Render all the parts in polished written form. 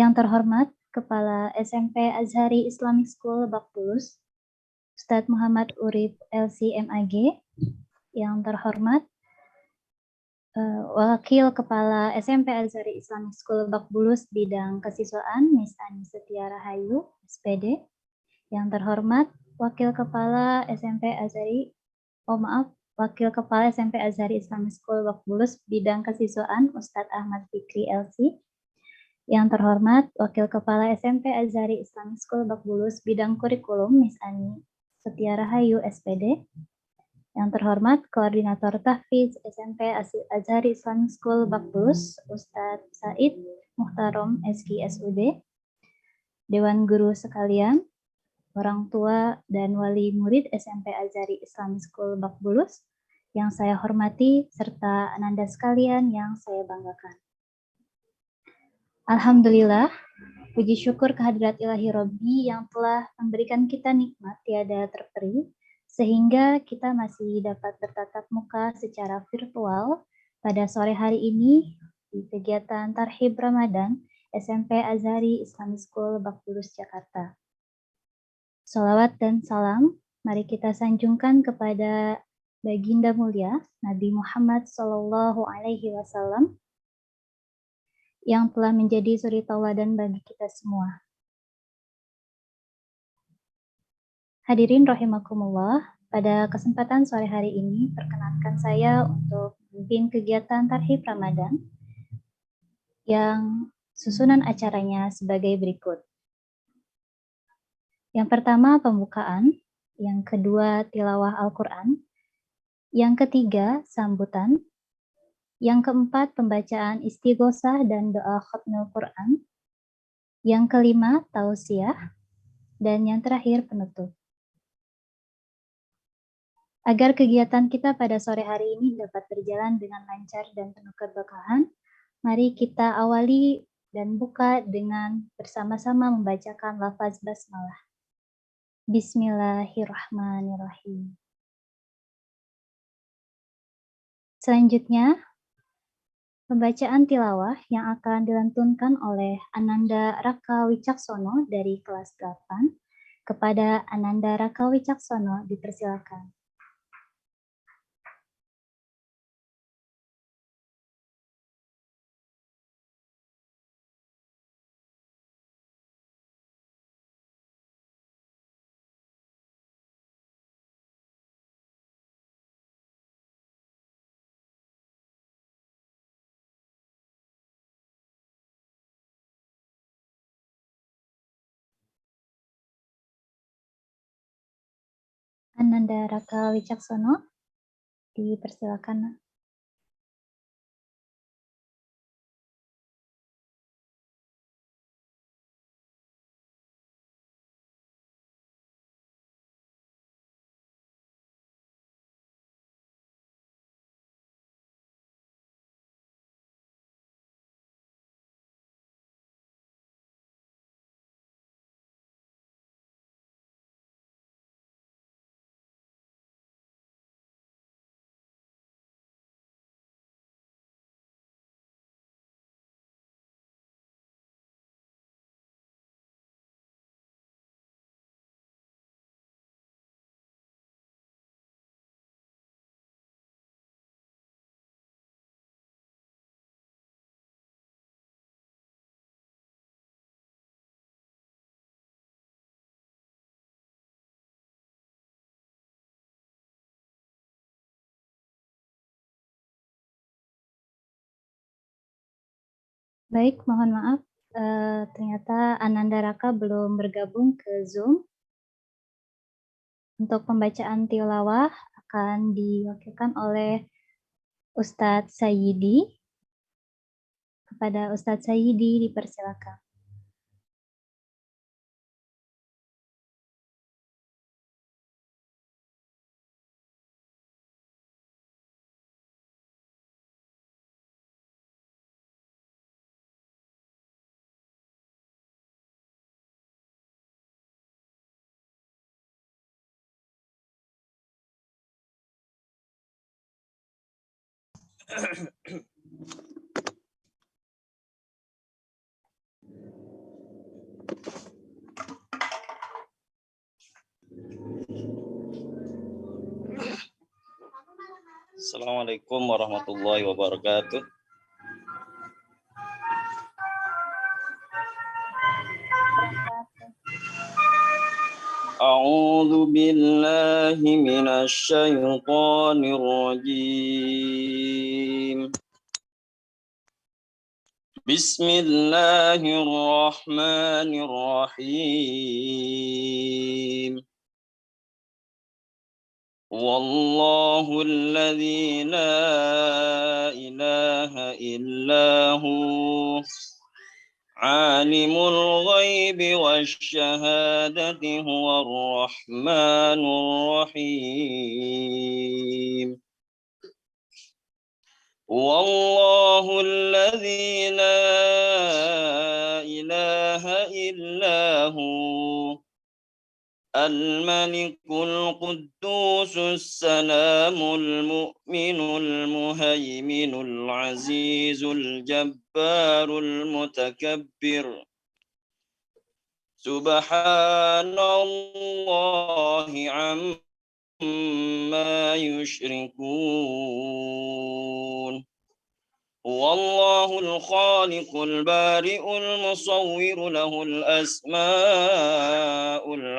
Yang terhormat Kepala SMP Azhari Islamic School Lebak Bulus, Ustadz Muhammad Urip LC.MAG. Yang terhormat Wakil Kepala SMP Azhari Islamic School Lebak Bulus Bidang Kesiswaan, Miss Ani Setia Rahayu, SPD. Yang terhormat Wakil Kepala SMP Azhari, Wakil Kepala SMP Azhari Islamic School Lebak Bulus Bidang Kesiswaan, Ustadz Ahmad Fikri LC. Yang terhormat Wakil Kepala SMP Azhari Islamic School Lebak Bulus Bidang Kurikulum, Miss Ani Setia Rahayu, SPD. Yang terhormat Koordinator Tahfiz SMP Azhari Islamic School Lebak Bulus, Ustadz Said Muhtarom SG SUD. Dewan Guru sekalian, orang tua dan wali murid SMP Azhari Islamic School Lebak Bulus yang saya hormati, serta ananda sekalian yang saya banggakan. Alhamdulillah, puji syukur kehadirat ilahi Robbi yang telah memberikan kita nikmat tiada terperi, sehingga kita masih dapat bertatap muka secara virtual pada sore hari ini di kegiatan Tarhib Ramadan SMP Azhari Islamic School Lebak Bulus, Jakarta. Sholawat dan salam mari kita sanjungkan kepada Baginda mulia Nabi Muhammad SAW yang telah menjadi suri tauladan bagi kita semua. Hadirin rahimakumullah, pada kesempatan sore hari ini perkenankan saya untuk memimpin kegiatan Tarhib Ramadan yang susunan acaranya sebagai berikut. Yang pertama pembukaan, yang kedua tilawah Al-Quran, yang ketiga sambutan, yang keempat pembacaan istighosah dan doa khatmul Quran, yang kelima tausiah, dan yang terakhir penutup. Agar kegiatan kita pada sore hari ini dapat berjalan dengan lancar dan penuh keberkahan, mari kita awali dan buka dengan bersama-sama membacakan lafaz basmalah. Bismillahirrahmanirrahim. Selanjutnya, pembacaan tilawah yang akan dilantunkan oleh Ananda Raka Wicaksono dari kelas 8. Kepada Ananda Raka Wicaksono dipersilakan. Ananda Raka Wicaksono, dipersilakan. Baik, mohon maaf, ternyata Ananda Raka belum bergabung ke Zoom. Untuk pembacaan tilawah akan diwakilkan oleh Ustadz Sayyidi. Kepada Ustadz Sayyidi dipersilakan. Assalamualaikum warahmatullahi wabarakatuh. A'udzu billahi minasy syaithanir rajim. Bismillahirrahmanirrahim. Wallahu alladzi la ilaha illahu alimul ghaibi wasyahadati huwar rahmanur rahim. Wallahu alladzi la ilaha illahu al-malikul quddusus salamul mu'minul muhaiminul azizul jabbarul mutakabbir. Subhanallahi amma yushrikun. Wallahul khaliqul bari'ul musawwiru lahul asma'ul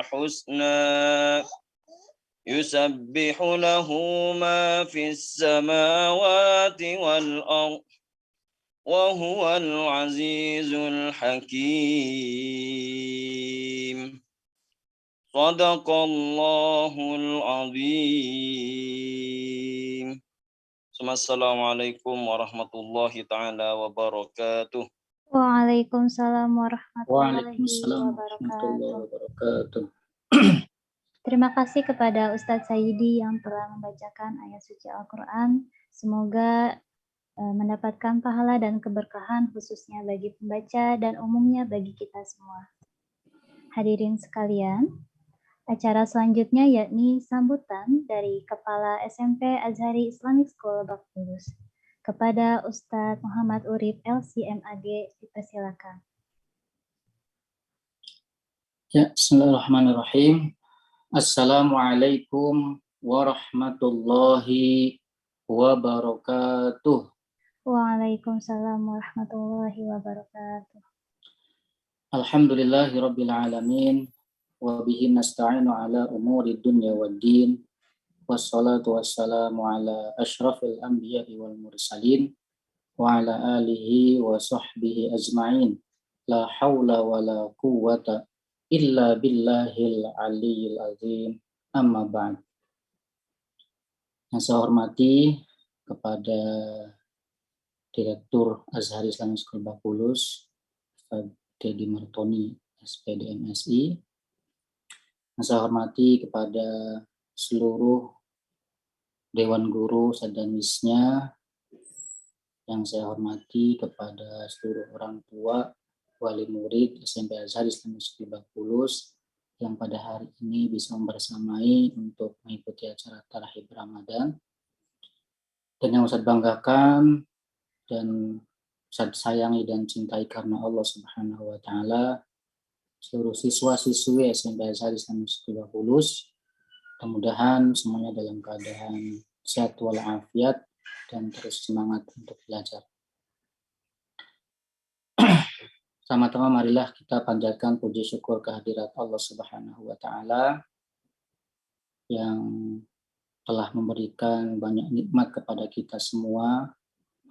husna. Yusabbihu lahu ma fis samawati wal ardh. Wa huwal azizul hakim. Shadaqallahul azim. Assalamualaikum warahmatullahi ta'ala wabarakatuh. Waalaikumsalam warahmatullahi wabarakatuh. Terima kasih kepada Ustadz Saidi yang telah membacakan ayat suci Al-Quran. Semoga mendapatkan pahala dan keberkahan khususnya bagi pembaca dan umumnya bagi kita semua. Hadirin sekalian, acara selanjutnya yakni sambutan dari Kepala SMP Azhari Islamic School Lebak Bulus. Kepada Ustadz Muhammad Urip LCMAG, dipersilakan. Ya, bismillahirrahmanirrahim. Assalamualaikum warahmatullahi wabarakatuh. Waalaikumsalam warahmatullahi wabarakatuh. Alhamdulillahi rabbil alamin. Wa bihi nasta'inu ala umuri dunya waddin. Wassalatu wassalamu ala asyrafil anbiya'i wal mursalin wa ala alihi wa sahbihi ajma'in. La hawla wa la quwwata illa billahil aliyyil azim. Amma ba'd. Yang saya hormati kepada Direktur Azhari Islamic School Lebak Bulus, Ustaz Dedi Martoni, SPD MSI. Yang saya hormati kepada seluruh Dewan Guru Sadanwisnya, yang saya hormati kepada seluruh orang tua, wali murid SMP Azhari Islamic School Lebak Bulus yang pada hari ini bisa membersamai untuk mengikuti acara Tarahib Ramadan. Dan yang Ustaz banggakan dan Ustaz sayangi dan cintai karena Allah Subhanahu wa Ta'ala, seluruh siswa-siswi SMP Azhari Islamic School Lebak Bulus, mudah-mudahan semuanya dalam keadaan sehat walafiat dan terus semangat untuk belajar. Sama-sama marilah kita panjatkan puji syukur kehadirat Allah Subhanahu wa Ta'ala yang telah memberikan banyak nikmat kepada kita semua,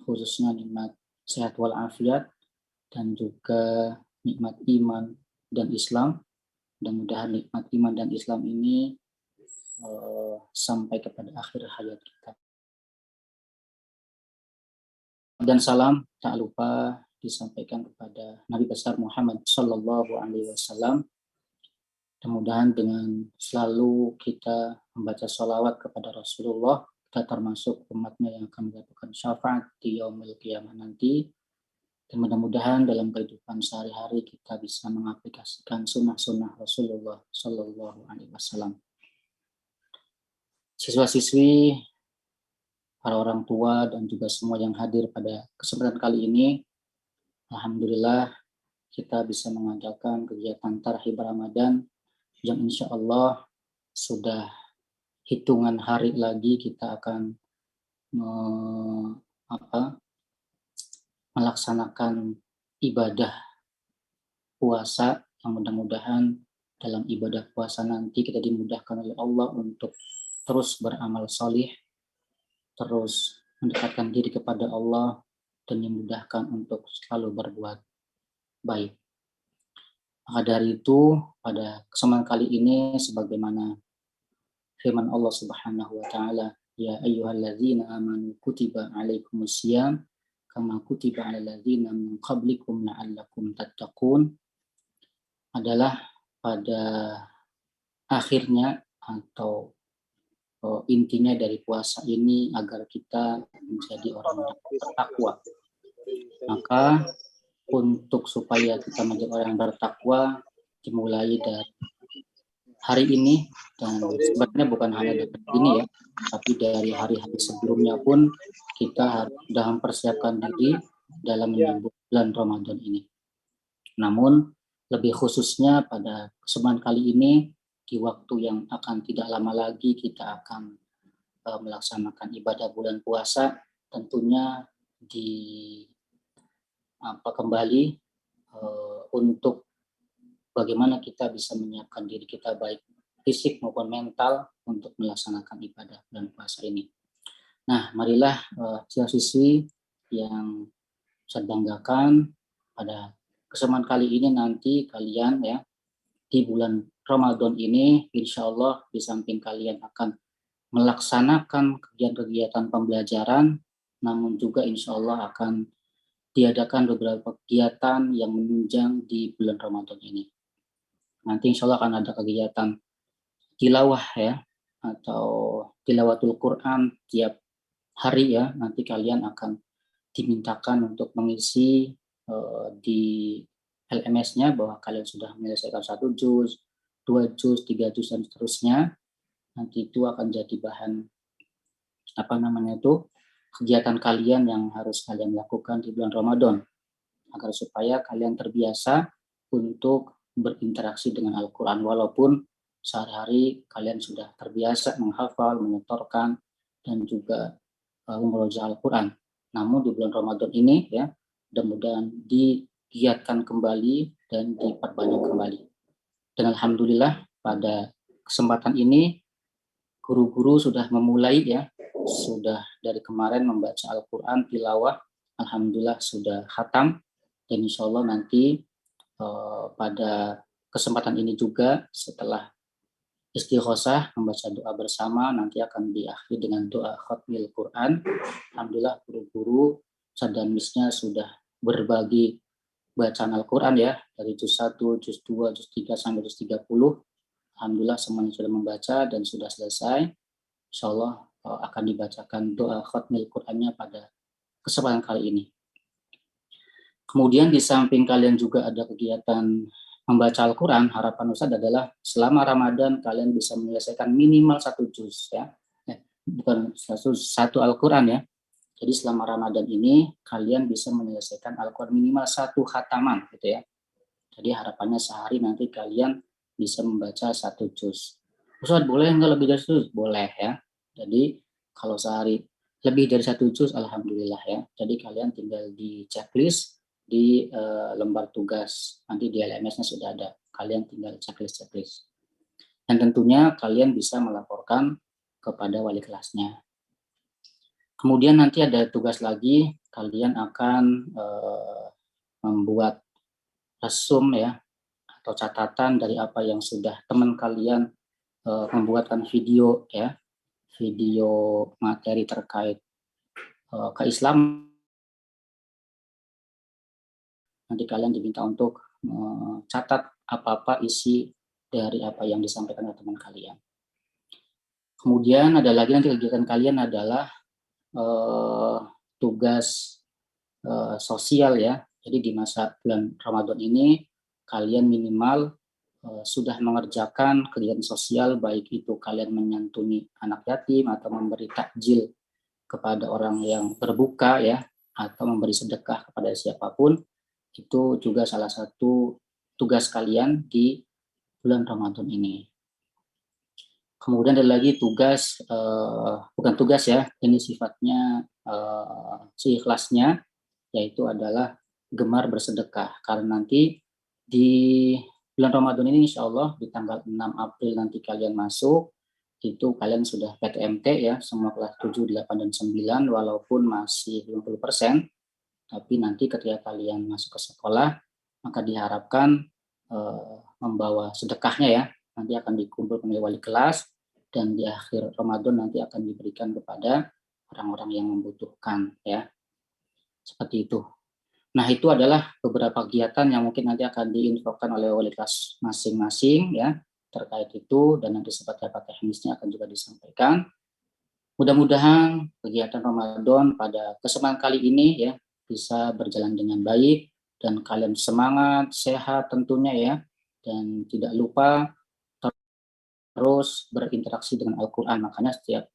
khususnya nikmat sehat walafiat dan juga nikmat iman dan Islam. Mudah-mudahan nikmat iman dan Islam ini sampai kepada akhir hayat kita. Dan salam tak lupa disampaikan kepada Nabi besar Muhammad Sallallahu Alaihi Wasallam. Mudah-mudahan dengan selalu kita membaca sholawat kepada Rasulullah, kita termasuk umatnya yang akan mendapatkan syafaat di yaumil qiyamah nanti. Dan mudah-mudahan dalam kehidupan sehari-hari kita bisa mengaplikasikan sunnah-sunnah Rasulullah Sallallahu Alaihi Wasallam. Siswa-siswi, para orang tua, dan juga semua yang hadir pada kesempatan kali ini, alhamdulillah kita bisa mengadakan kegiatan Tarahib Ramadan yang insya Allah sudah hitungan hari lagi kita akan melaksanakan ibadah puasa, yang mudah-mudahan dalam ibadah puasa nanti kita dimudahkan oleh Allah untuk terus beramal solih, terus mendekatkan diri kepada Allah, dan dimudahkan untuk selalu berbuat baik. Maka dari itu, pada kesempatan kali ini, sebagaimana firman Allah Subhanahu wa Ta'ala, ya ayyuhalladzina amanu kutiba alaikumusiyam kama kutiba alal ladzina min qablikum la'allakum tattaqun, adalah pada akhirnya atau intinya dari puasa ini agar kita menjadi orang yang bertakwa. Maka untuk supaya kita menjadi orang yang bertakwa, dimulai dari hari ini, dan sebenarnya bukan hanya dari ini ya, tapi dari hari-hari sebelumnya pun kita harus sudah mempersiapkan diri dalam menyambut bulan Ramadan ini. Namun lebih khususnya pada kesempatan kali ini, di waktu yang akan tidak lama lagi kita akan melaksanakan ibadah bulan puasa, tentunya kembali untuk bagaimana kita bisa menyiapkan diri kita baik fisik maupun mental untuk melaksanakan ibadah bulan puasa ini. Nah, marilah siswa-siswi yang saya banggakan, pada kesempatan kali ini nanti kalian ya di bulan Ramadan ini insya Allah di samping kalian akan melaksanakan kegiatan-kegiatan pembelajaran, namun juga insya Allah akan diadakan beberapa kegiatan yang menunjang di bulan Ramadan ini. Nanti insya Allah akan ada kegiatan tilawah ya, atau tilawatul Quran tiap hari ya. Nanti kalian akan dimintakan untuk mengisi di LMS-nya bahwa kalian sudah menyelesaikan 1 juz, 2 juz, 3 juz, dan seterusnya. Nanti itu akan jadi bahan kegiatan kalian yang harus kalian lakukan di bulan Ramadan, agar supaya kalian terbiasa untuk berinteraksi dengan Al-Quran, walaupun sehari-hari kalian sudah terbiasa menghafal, menyetorkan, dan juga memurojaah Al-Quran. Namun di bulan Ramadan ini ya, mudah-mudahan digiatkan kembali dan diperbanyak kembali. Dan alhamdulillah pada kesempatan ini guru-guru sudah memulai ya, sudah dari kemarin membaca Al-Quran tilawah, alhamdulillah sudah khatam, dan insya Allah nanti pada kesempatan ini juga setelah istighosah membaca doa bersama, nanti akan diakhiri dengan doa khatmil Quran. Alhamdulillah guru-guru sadamisnya sudah berbagi bacaan Al-Quran ya, dari juz 1, juz 2, juz 3 sampai juz 30. Alhamdulillah semuanya sudah membaca dan sudah selesai. Insya Allah akan dibacakan doa khatmil Qurannya pada kesempatan kali ini. Kemudian di samping kalian juga ada kegiatan membaca Al-Quran, harapan Ustadz adalah selama Ramadan kalian bisa menyelesaikan minimal 1 juz ya. Bukan satu Al-Quran ya. Jadi selama Ramadan ini kalian bisa menyelesaikan Al-Quran minimal 1 khataman gitu ya. Jadi harapannya sehari nanti kalian bisa membaca 1 juz. Ustadz boleh nggak lebih dari 1 juz? Boleh ya. Jadi kalau sehari lebih dari 1 juz alhamdulillah ya. Jadi kalian tinggal di checklist di lembar tugas, nanti di LMS-nya sudah ada, kalian tinggal checklist. Dan tentunya kalian bisa melaporkan kepada wali kelasnya. Kemudian nanti ada tugas lagi, kalian akan membuat resum ya, atau catatan dari apa yang sudah teman kalian membuatkan video ya, video materi terkait keislaman. Nanti kalian diminta untuk catat apa-apa isi dari apa yang disampaikan oleh teman kalian. Kemudian ada lagi nanti kegiatan kalian adalah tugas sosial ya. Jadi di masa bulan Ramadan ini kalian minimal sudah mengerjakan kegiatan sosial, baik itu kalian menyantuni anak yatim atau memberi takjil kepada orang yang berbuka ya, atau memberi sedekah kepada siapapun. Itu juga salah satu tugas kalian di bulan Ramadan ini. Kemudian ada lagi tugas, bukan tugas ya, ini sifatnya seikhlasnya, yaitu adalah gemar bersedekah. Karena nanti di bulan Ramadan ini insya Allah di tanggal 6 April nanti kalian masuk, itu kalian sudah PTMT ya, semua kelas 7, 8, dan 9, walaupun masih 50%, tapi nanti ketika kalian masuk ke sekolah, maka diharapkan membawa sedekahnya ya, nanti akan dikumpulkan oleh wali kelas, dan di akhir Ramadan nanti akan diberikan kepada orang-orang yang membutuhkan ya, seperti itu. Nah, itu adalah beberapa kegiatan yang mungkin nanti akan diinfokan oleh wali kelas masing-masing ya terkait itu, dan nanti seperti apa teknisnya akan juga disampaikan. Mudah-mudahan kegiatan Ramadan pada kesempatan kali ini ya bisa berjalan dengan baik dan kalian semangat, sehat tentunya ya, dan tidak lupa terus berinteraksi dengan Al-Quran. Makanya setiap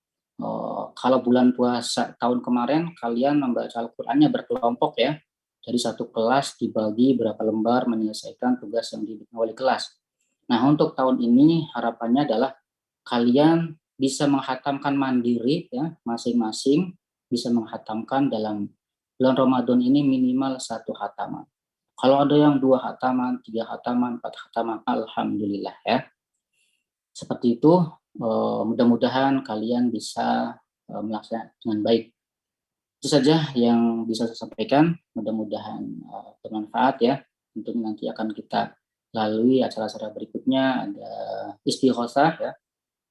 kalau bulan puasa tahun kemarin kalian membaca Al-Qurannya berkelompok ya. Jadi satu kelas dibagi berapa lembar menyelesaikan tugas yang diberikan oleh kelas. Nah, untuk tahun ini harapannya adalah kalian bisa menghatamkan mandiri ya, masing-masing bisa menghatamkan dalam bulan Ramadan ini minimal 1 hataman. Kalau ada yang 2 hataman, 3 hataman, 4 hataman, alhamdulillah ya. Seperti itu, mudah-mudahan kalian bisa melaksanakan dengan baik. Itu saja yang bisa saya sampaikan, mudah-mudahan bermanfaat ya. Tentunya nanti akan kita lalui acara-acara berikutnya, ada istighosah ya.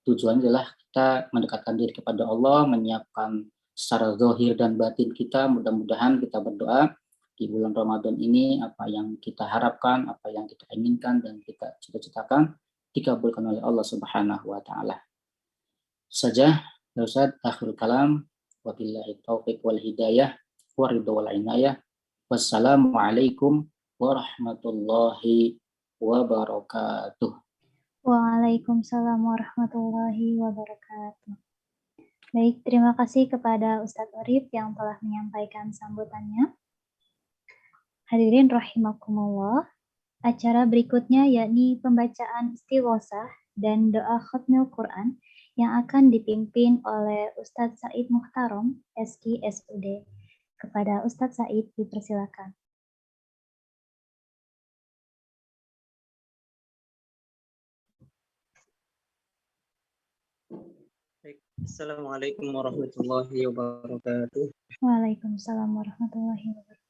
Tujuannya adalah kita mendekatkan diri kepada Allah, menyiapkan secara zahir dan batin kita. Mudah-mudahan kita berdoa di bulan Ramadan ini apa yang kita harapkan, apa yang kita inginkan dan kita cita-citakan dikabulkan oleh Allah Subhanahu wa taala. Saja, ya Ustaz, akhir kalam, wabillahi taufiq wal hidayah, wa ridha wal inayah. Wassalamualaikum warahmatullahi wabarakatuh. Waalaikumsalam warahmatullahi wabarakatuh. Baik, terima kasih kepada Ustadz Orif yang telah menyampaikan sambutannya. Hadirin rahimakumullah, acara berikutnya yakni pembacaan istighosah dan doa khatmil Quran yang akan dipimpin oleh Ustadz Said Muhtarom, SK SUD. Kepada Ustadz Said dipersilakan. Assalamualaikum warahmatullahi wabarakatuh. Waalaikumsalam warahmatullahi wabarakatuh.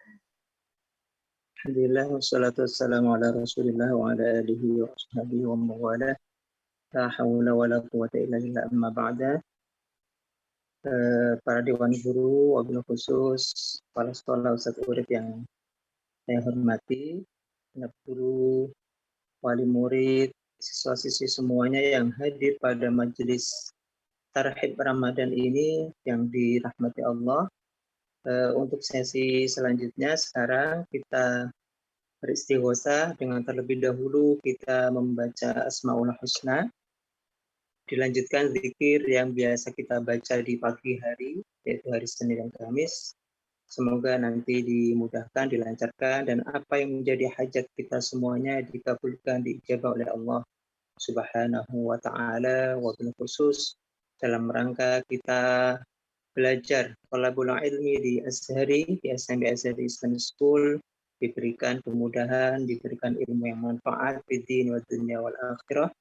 Alhamdulillah wassalatu wassalamu ala Rasulillah wa ala alihi wa ashabihi wa mawala. La haula wa la quwwata illa billah, amma ba'da. Para dewan guru, wabil khusus kepala sekolah Ustadz Urip yang saya hormati, anak guru, wali murid, siswa-siswi semuanya yang hadir pada majelis Tarhib Ramadan ini yang dirahmati Allah. Untuk sesi selanjutnya sekarang kita beristighosah dengan terlebih dahulu kita membaca Asmaul Husna, dilanjutkan zikir yang biasa kita baca di pagi hari yaitu hari Senin dan Kamis. Semoga nanti dimudahkan, dilancarkan, dan apa yang menjadi hajat kita semuanya dikabulkan, diijabah oleh Allah Subhanahu wa ta'ala, wabil khusus dalam rangka kita belajar thalabul ilmi di Azhari, di SMP Azhari Islamic School, diberikan kemudahan, diberikan ilmu yang manfaat di din wa dunya wal akhirah.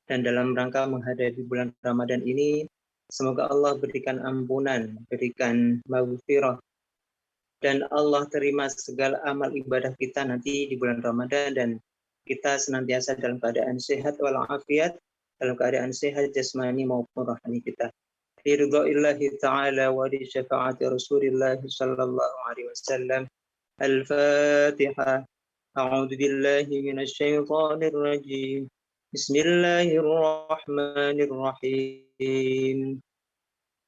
Dan dalam rangka menghadapi bulan Ramadan ini, semoga Allah berikan ampunan, berikan maghfirah, dan Allah terima segala amal ibadah kita nanti di bulan Ramadan, dan kita senantiasa dalam keadaan sehat walafiat, dalam keadaan sehat jasmani maupun rohani kita. Ridha'illahi ta'ala wa li syafa'ati Rasulillah sallallahu alaihi wasallam. Al-Fatihah. A'udzu billahi minasy syaithanir rajim. Bismillahirrahmanirrahim.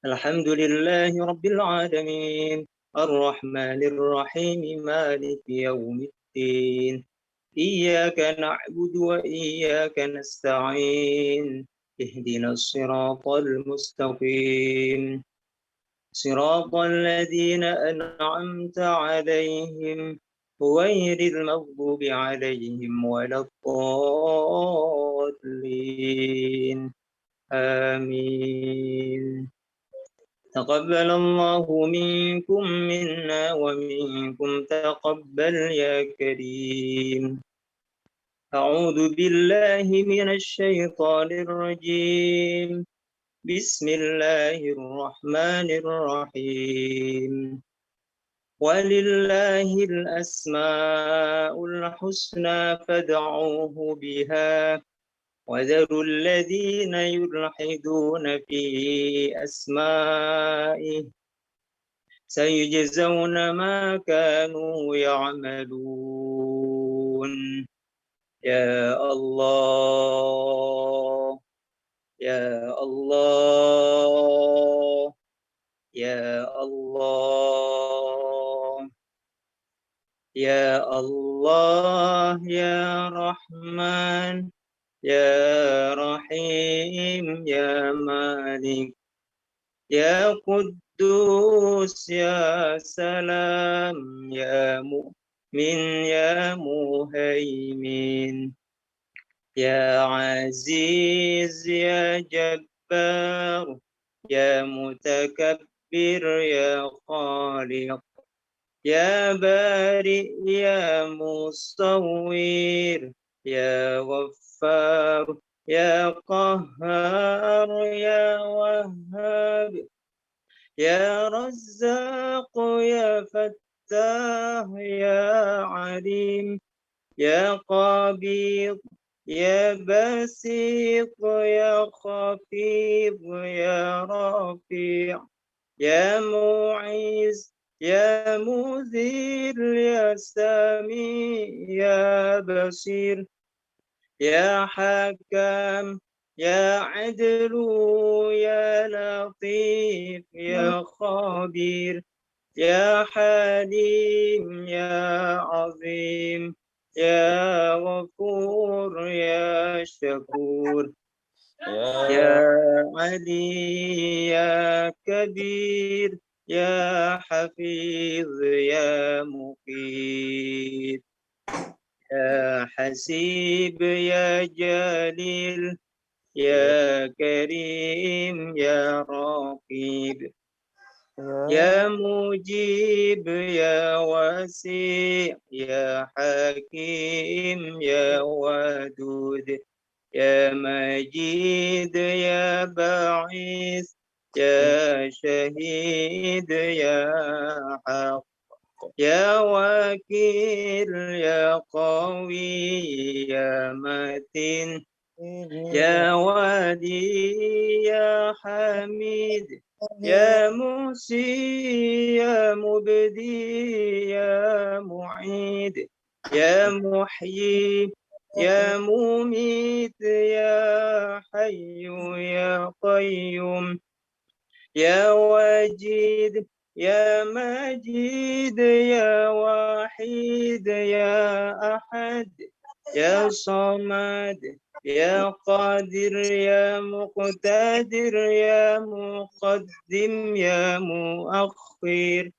Alhamdulillahi rabbil alamin. Ar-Rahmanir Rahim. Maliki yaumiddin. Iyyaka na'budu wa iyyaka nasta'in. اهدنا الصراط المستقيم صراط الذين أنعمت عليهم غير المغضوب عليهم ولا الضالين آمين. تقبل الله منكم منا ومنكم تقبل يا كريم. أعوذ بالله من الشيطان الرجيم. بسم الله الرحمن الرحيم. ولله الأسماء الحسنى فادعوه بها وذروا الذين يلحدون في أسمائه سيجزون ما كانوا يعملون. يا الله يا الله يا الله يا الله يا رحمن يا رحيم يا مالك يا قدوس يا سلام يا مؤمن يا مهيمن يا عزيز يا جبار يا متكبر يا خالق يا بارئ يا مصور يا غفار يا قهار يا وهاب يا رزاق يا فتاح يا عليم يا قابض يا باسط يا خفيض يا رفيع يا معز يا مذل يا سميع يا بصير يا حكم يا عدل يا لطيف يا خبير يا حليم يا عظيم يا غفور يا شكور يا علي يا كبير يا حفيظ يا مقيت يا حسيب يا جليل يا كريم يا رقيب يا مجيب يا واسع يا حكيم يا ودود يا مجيد يا باعث يا شهيد يا حق يا وكيل يا قوي يا متين يا ولي يا حميد يا محصي يا مبدي يا معيد يا محيي يا مميت يا حي يا قيوم يا واجد يا مجيد يا وحيد يا أحد يا صمد يا قادر يا مقتدر يا مقدم يا مؤخر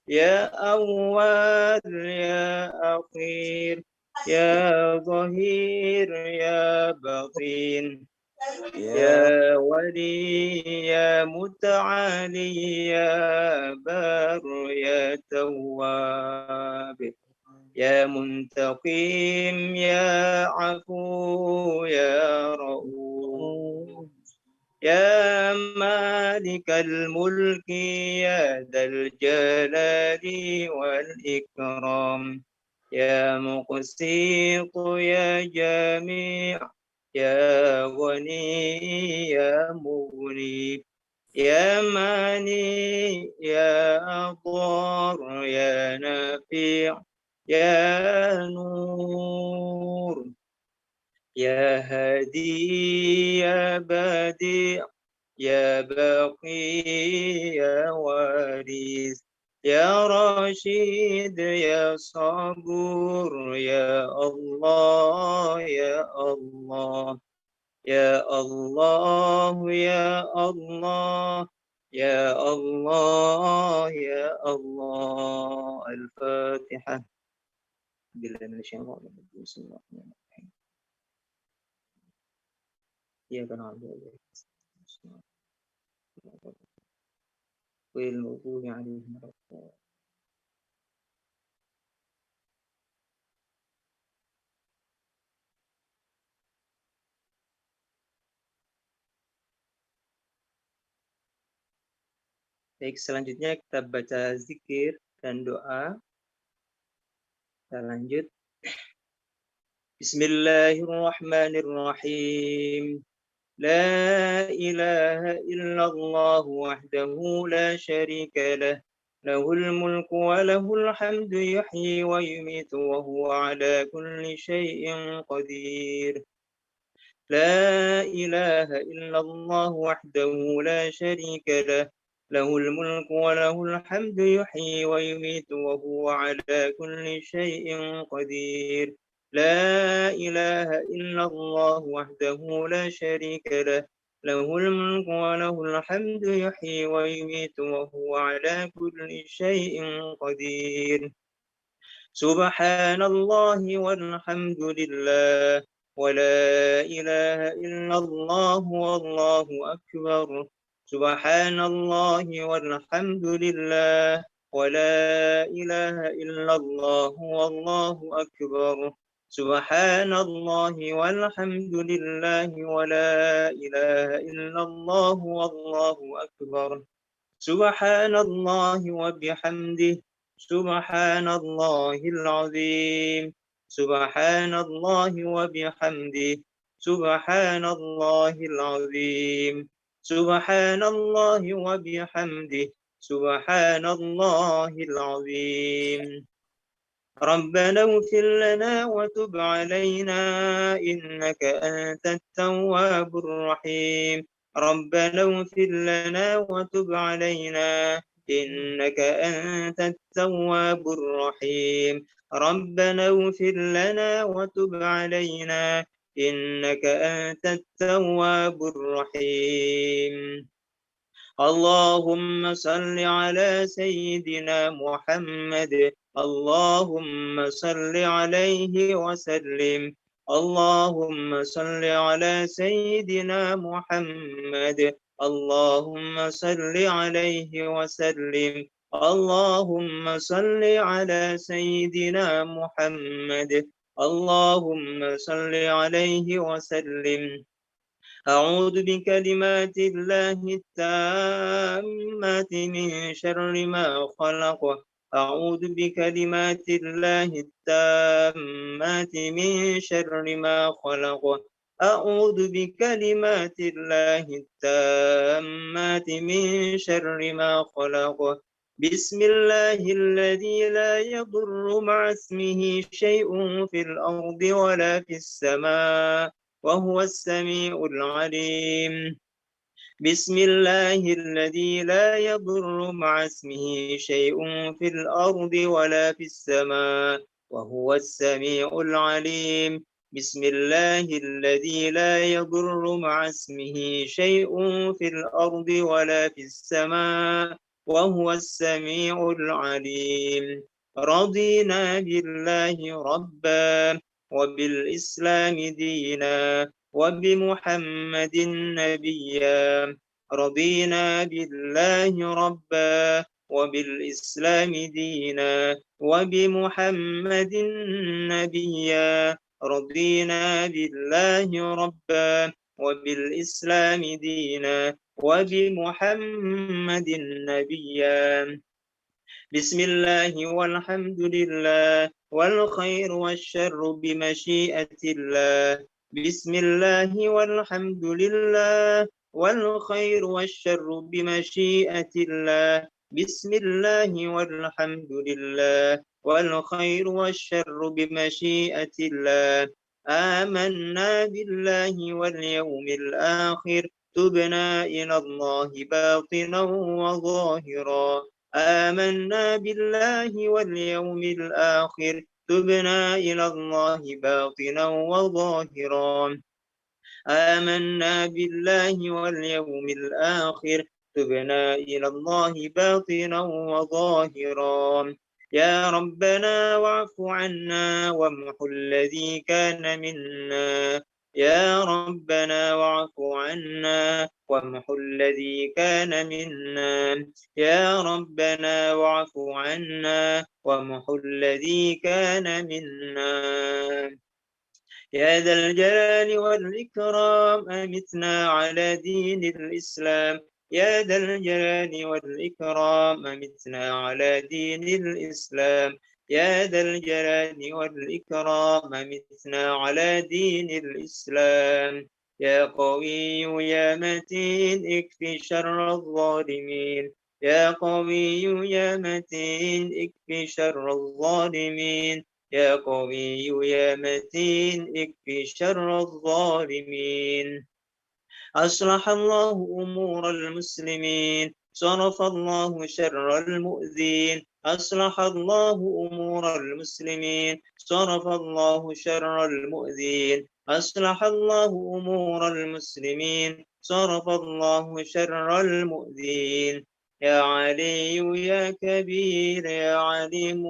يا أول يا أخير يا ظهير يا بطين يا ولي يا متعالي يا بار يا تواب يا منتقم يا عفو يا رؤوف يا مالك الملك يا ذا الجلال والإكرام يا مقسط يا جميع يا غني يا مغني يا ماني يا أضار يا نافع يا نور يا هادي يا بديع يا باقي يا وارث يا رشيد يا صبور يا الله يا الله يا الله يا الله يا الله يا الله. الفاتحة. بالله من الشيطان الرجيم. بسم الله الرحمن الرحيم. إياك نعبد وإياك نستعين والمغضوب عليهم ولا الضالين. Baik, selanjutnya kita baca zikir dan doa. Kita lanjut. Bismillahirrahmanirrahim. La ilaha illallah wahdahu la syarika lah. Lahul mulku wa lahul hamdu yuhyi wa yumitu wa huwa ala kulli syai'in qadir. لا إله إلا الله وحده لا شريك له له الملك وله الحمد يحيي ويميت وهو على كل شيء قدير لا إله إلا الله وحده لا شريك له له الملك وله الحمد يحيي ويميت وهو على كل شيء قدير سبحان الله والحمد لله ولا إله إلا الله والله أكبر سبحان الله والحمد لله ولا إله إلا الله والله أكبر سبحان الله والحمد لله ولا إله إلا الله والله أكبر سبحان الله وبحمده سبحان الله العظيم سبحان الله وبحمده سبحان الله العظيم سبحان الله وبحمده سبحان الله العظيم ربنا اغفر لنا وتب علينا إنك أنت التواب الرحيم ربنا اغفر لنا وتب علينا إنك أنت التواب الرحيم ربنا اغفر لنا وتب علينا إنك أنت التواب الرحيم اللهم صل على سيدنا محمد اللهم صل عليه وسلم اللهم صل على سيدنا محمد اللهم صل عليه وسلم اللهم صل على سيدنا محمد اللهم صل عليه وسلم أعوذ بكلمات الله التامات من شر ما خلق أعوذ بكلمات الله التامات من شر ما خلق أعوذ بكلمات الله التامات من شر ما خلق بسم الله الذي لا يضر مع اسمه شيء في الأرض ولا في السماء وهو السميع العليم بسم الله الذي لا يضر مع اسمه شيء في الأرض ولا في السماء وهو السميع العليم بسم الله الذي لا يضر مع اسمه شيء في الأرض ولا في السماء وهو السميع العليم رضينا بالله ربا وبالإسلام دينا وبمحمد نبيا رضينا بالله ربا وبالإسلام دينا وبمحمد نبيا رضينا بالله ربا وبالإسلام دينا وبمحمد نبيا بسم الله والحمد لله والخير والشر بمشيئة الله بسم الله والحمد لله والخير والشر بمشيئة الله بسم الله والحمد لله والخير والشر بمشيئة الله آمنا بالله واليوم الآخر تبنا إلى الله باطنا وظاهرا آمنا بالله واليوم الآخر تبنا إلى الله باطنا وظاهرا آمنا بالله واليوم الآخر تبنا إلى الله باطنا وظاهرا يا ربنا واعف عنا وامح الذي كان منا يا ربنا واعف عنا وامحو الذي كان منا يا ربنا واعف عنا وامحو الذي كان منا يا ذا الجلال والإكرام أمتنا على دين الإسلام يا ذا الجلال والإكرام أمتنا على دين الإسلام يا ذا الجلال والإكرام أمتنا على دين الإسلام يا قوي يا متين اكفي شر الظالمين يا قوي يا متين اكفي شر الظالمين يا قوي يا متين اكفي شر الظالمين أصلح الله أمور المسلمين صرف الله شر المؤذين أصلح الله أمور المسلمين صرف الله شر المؤذين أصلح الله أمور المسلمين صرف الله شر المؤذين يا علي يا كبير يا عليم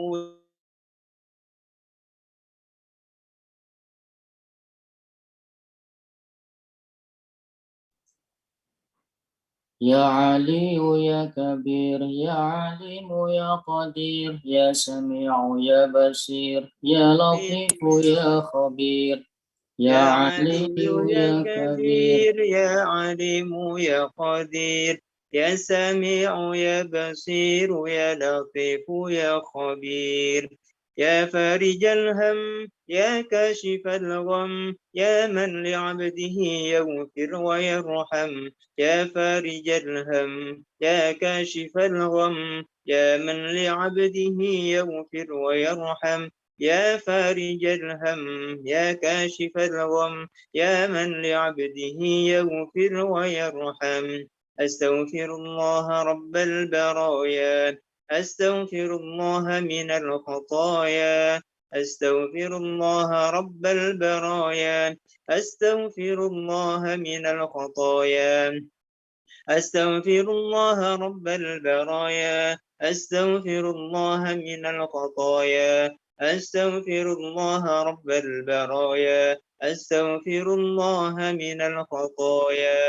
يا علي يا كبير يا عليم يا قدير يا سميع يا بصير يا لطيف يا خبير يا يا علي علي يا يا كبير كبير يا عليم يا قدير يا سميع يا بصير يا لطيف يا خبير يا فارج الهم يا كاشف الغم يا من لعبده يغفر ويرحم يا فارج الهم يا كاشف الغم يا من لعبده يغفر ويرحم يا فارج الهم يا كاشف الغم يا من لعبده يغفر ويرحم أستغفر الله رب البرايا أستغفر الله من الخطايا أستغفر الله رب البرايا أستغفر الله من الخطايا أستغفر الله رب البرايا أستغفر الله من الخطايا أستغفر الله رب البرايا أستغفر الله من الخطايا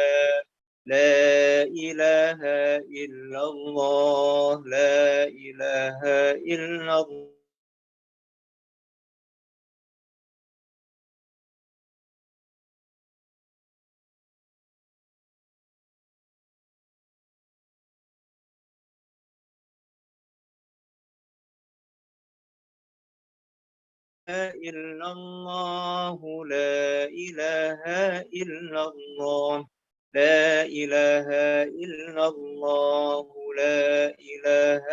لا إله إلا الله لا إله إلا الله إلا الله لا إله إلا الله لا إله إلا الله لا إله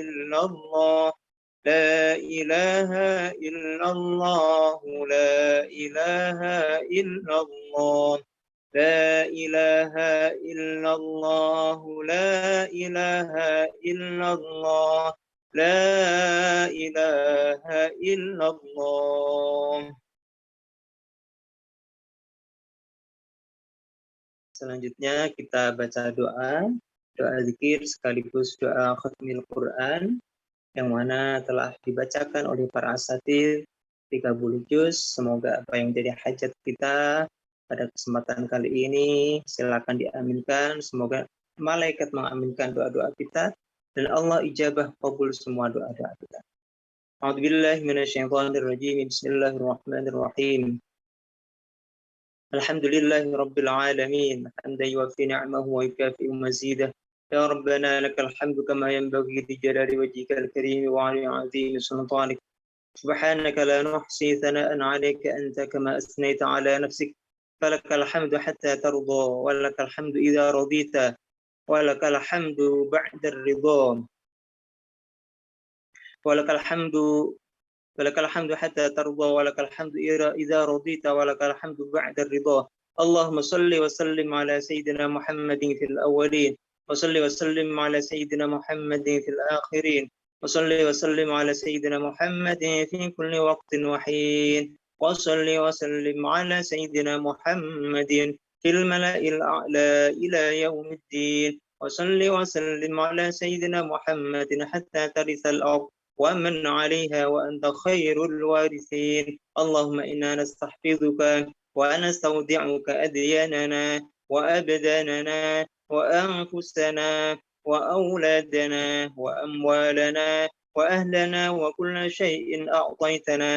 إلا الله لا إله إلا الله لا إله إلا الله لا إله إلا الله لا إله إلا الله لا إله إلا الله. Selanjutnya kita baca doa zikir sekaligus doa khatmil Quran yang mana telah dibacakan oleh para asatidz 30 juz. Semoga apa yang jadi hajat kita pada kesempatan kali ini silakan diaminkan. Semoga malaikat mengaminkan doa-doa kita dan Allah ijabah qabul semua doa-doa kita. A'udzubillahi minasyaitonirrajim. Bismillahirrahmanirrahim. Alhamdulillahi rabbil alamin. Hamdan yuwaffi ni'amahu wa yukafi'u mazidah. Ya Rabbana lakal hamdu kama yanbaghi li jalali wajhikal karim wa 'ali 'azimi sultanik. Subhanaka la nuhsi thana'an 'alayka anta kama asnayta 'ala nafsik. Falakal hamdu hatta tarda wa lakal hamdu idza radita wa lakal hamdu ba'da ar-ridha. ولك الحمد حتى ترضى ولك الحمد إذا رضيت ولك الحمد بعد الرضا. اللهم صل وسلم على سيدنا محمد في الأولين وصل وسلم على سيدنا محمد في الآخرين وصل وسلم على سيدنا محمد في كل وقت وحين وصل وسلم على سيدنا محمد في الملأ الأعلى إلى يوم الدين وصل وسلم على سيدنا محمد حتى ترث الأرض ومن عليها وأنت خير الوارثين. اللهم إنا نستحفظك ونستودعك أدياننا وأبداننا وأنفسنا وأولادنا وأموالنا وأهلنا وكل شيء أعطيتنا.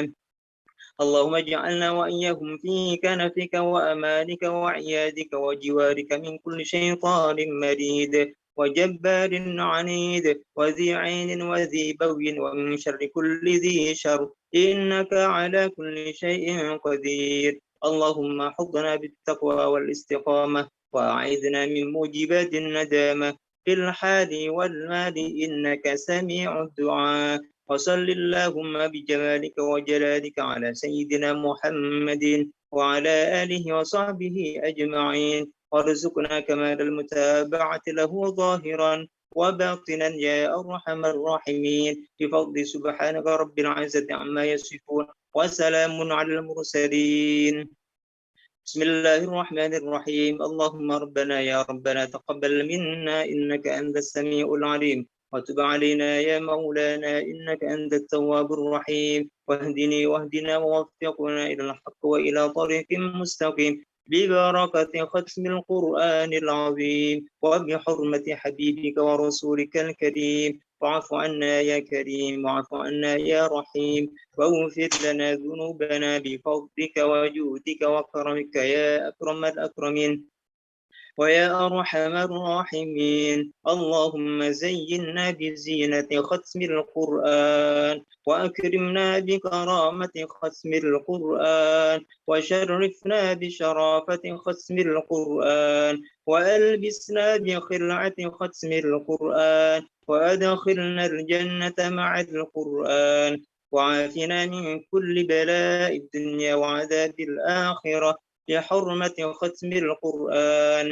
اللهم اجعلنا وإياهم في كنفك وأمانك وعيادك وجوارك من كل شيطان مريد وجبار عنيد وذي عين وذي بغي ومن شر كل ذي شر إنك على كل شيء قدير. اللهم حفظنا بالتقوى والاستقامة وأعذنا من موجبات الندامة في الحال والمال إنك سميع الدعاء. وصل اللهم بجلالك وجلالك على سيدنا محمد وعلى آله وصحبه أجمعين وارزقنا كمال المتابعة له ظاهرا وباطنا يا أرحم الراحمين بفضل سبحانك رب العزة عما يصفون وسلام على المرسلين. بسم الله الرحمن الرحيم. اللهم ربنا يا ربنا تقبل منا إنك أنت السميع العليم وتب علينا يا مولانا إنك أنت التواب الرحيم واهدنا ووفقنا إلى الحق وإلى طريق مستقيم ببركة ختم القرآن العظيم وبحرمة حبيبك ورسولك الكريم. واعف عنا يا كريم واعف عنا يا رحيم واغفر لنا ذنوبنا بفضلك وجودك وكرمك يا أكرم الأكرمين ويا أرحم الراحمين. اللهم زينا بزينة ختم القرآن وأكرمنا بكرامة ختم القرآن وشرفنا بشرافة ختم القرآن وألبسنا بخلعة ختم القرآن وأدخلنا الجنة مع القرآن وعافنا من كل بلاء الدنيا وعذاب الآخرة بحرمة ختم القرآن.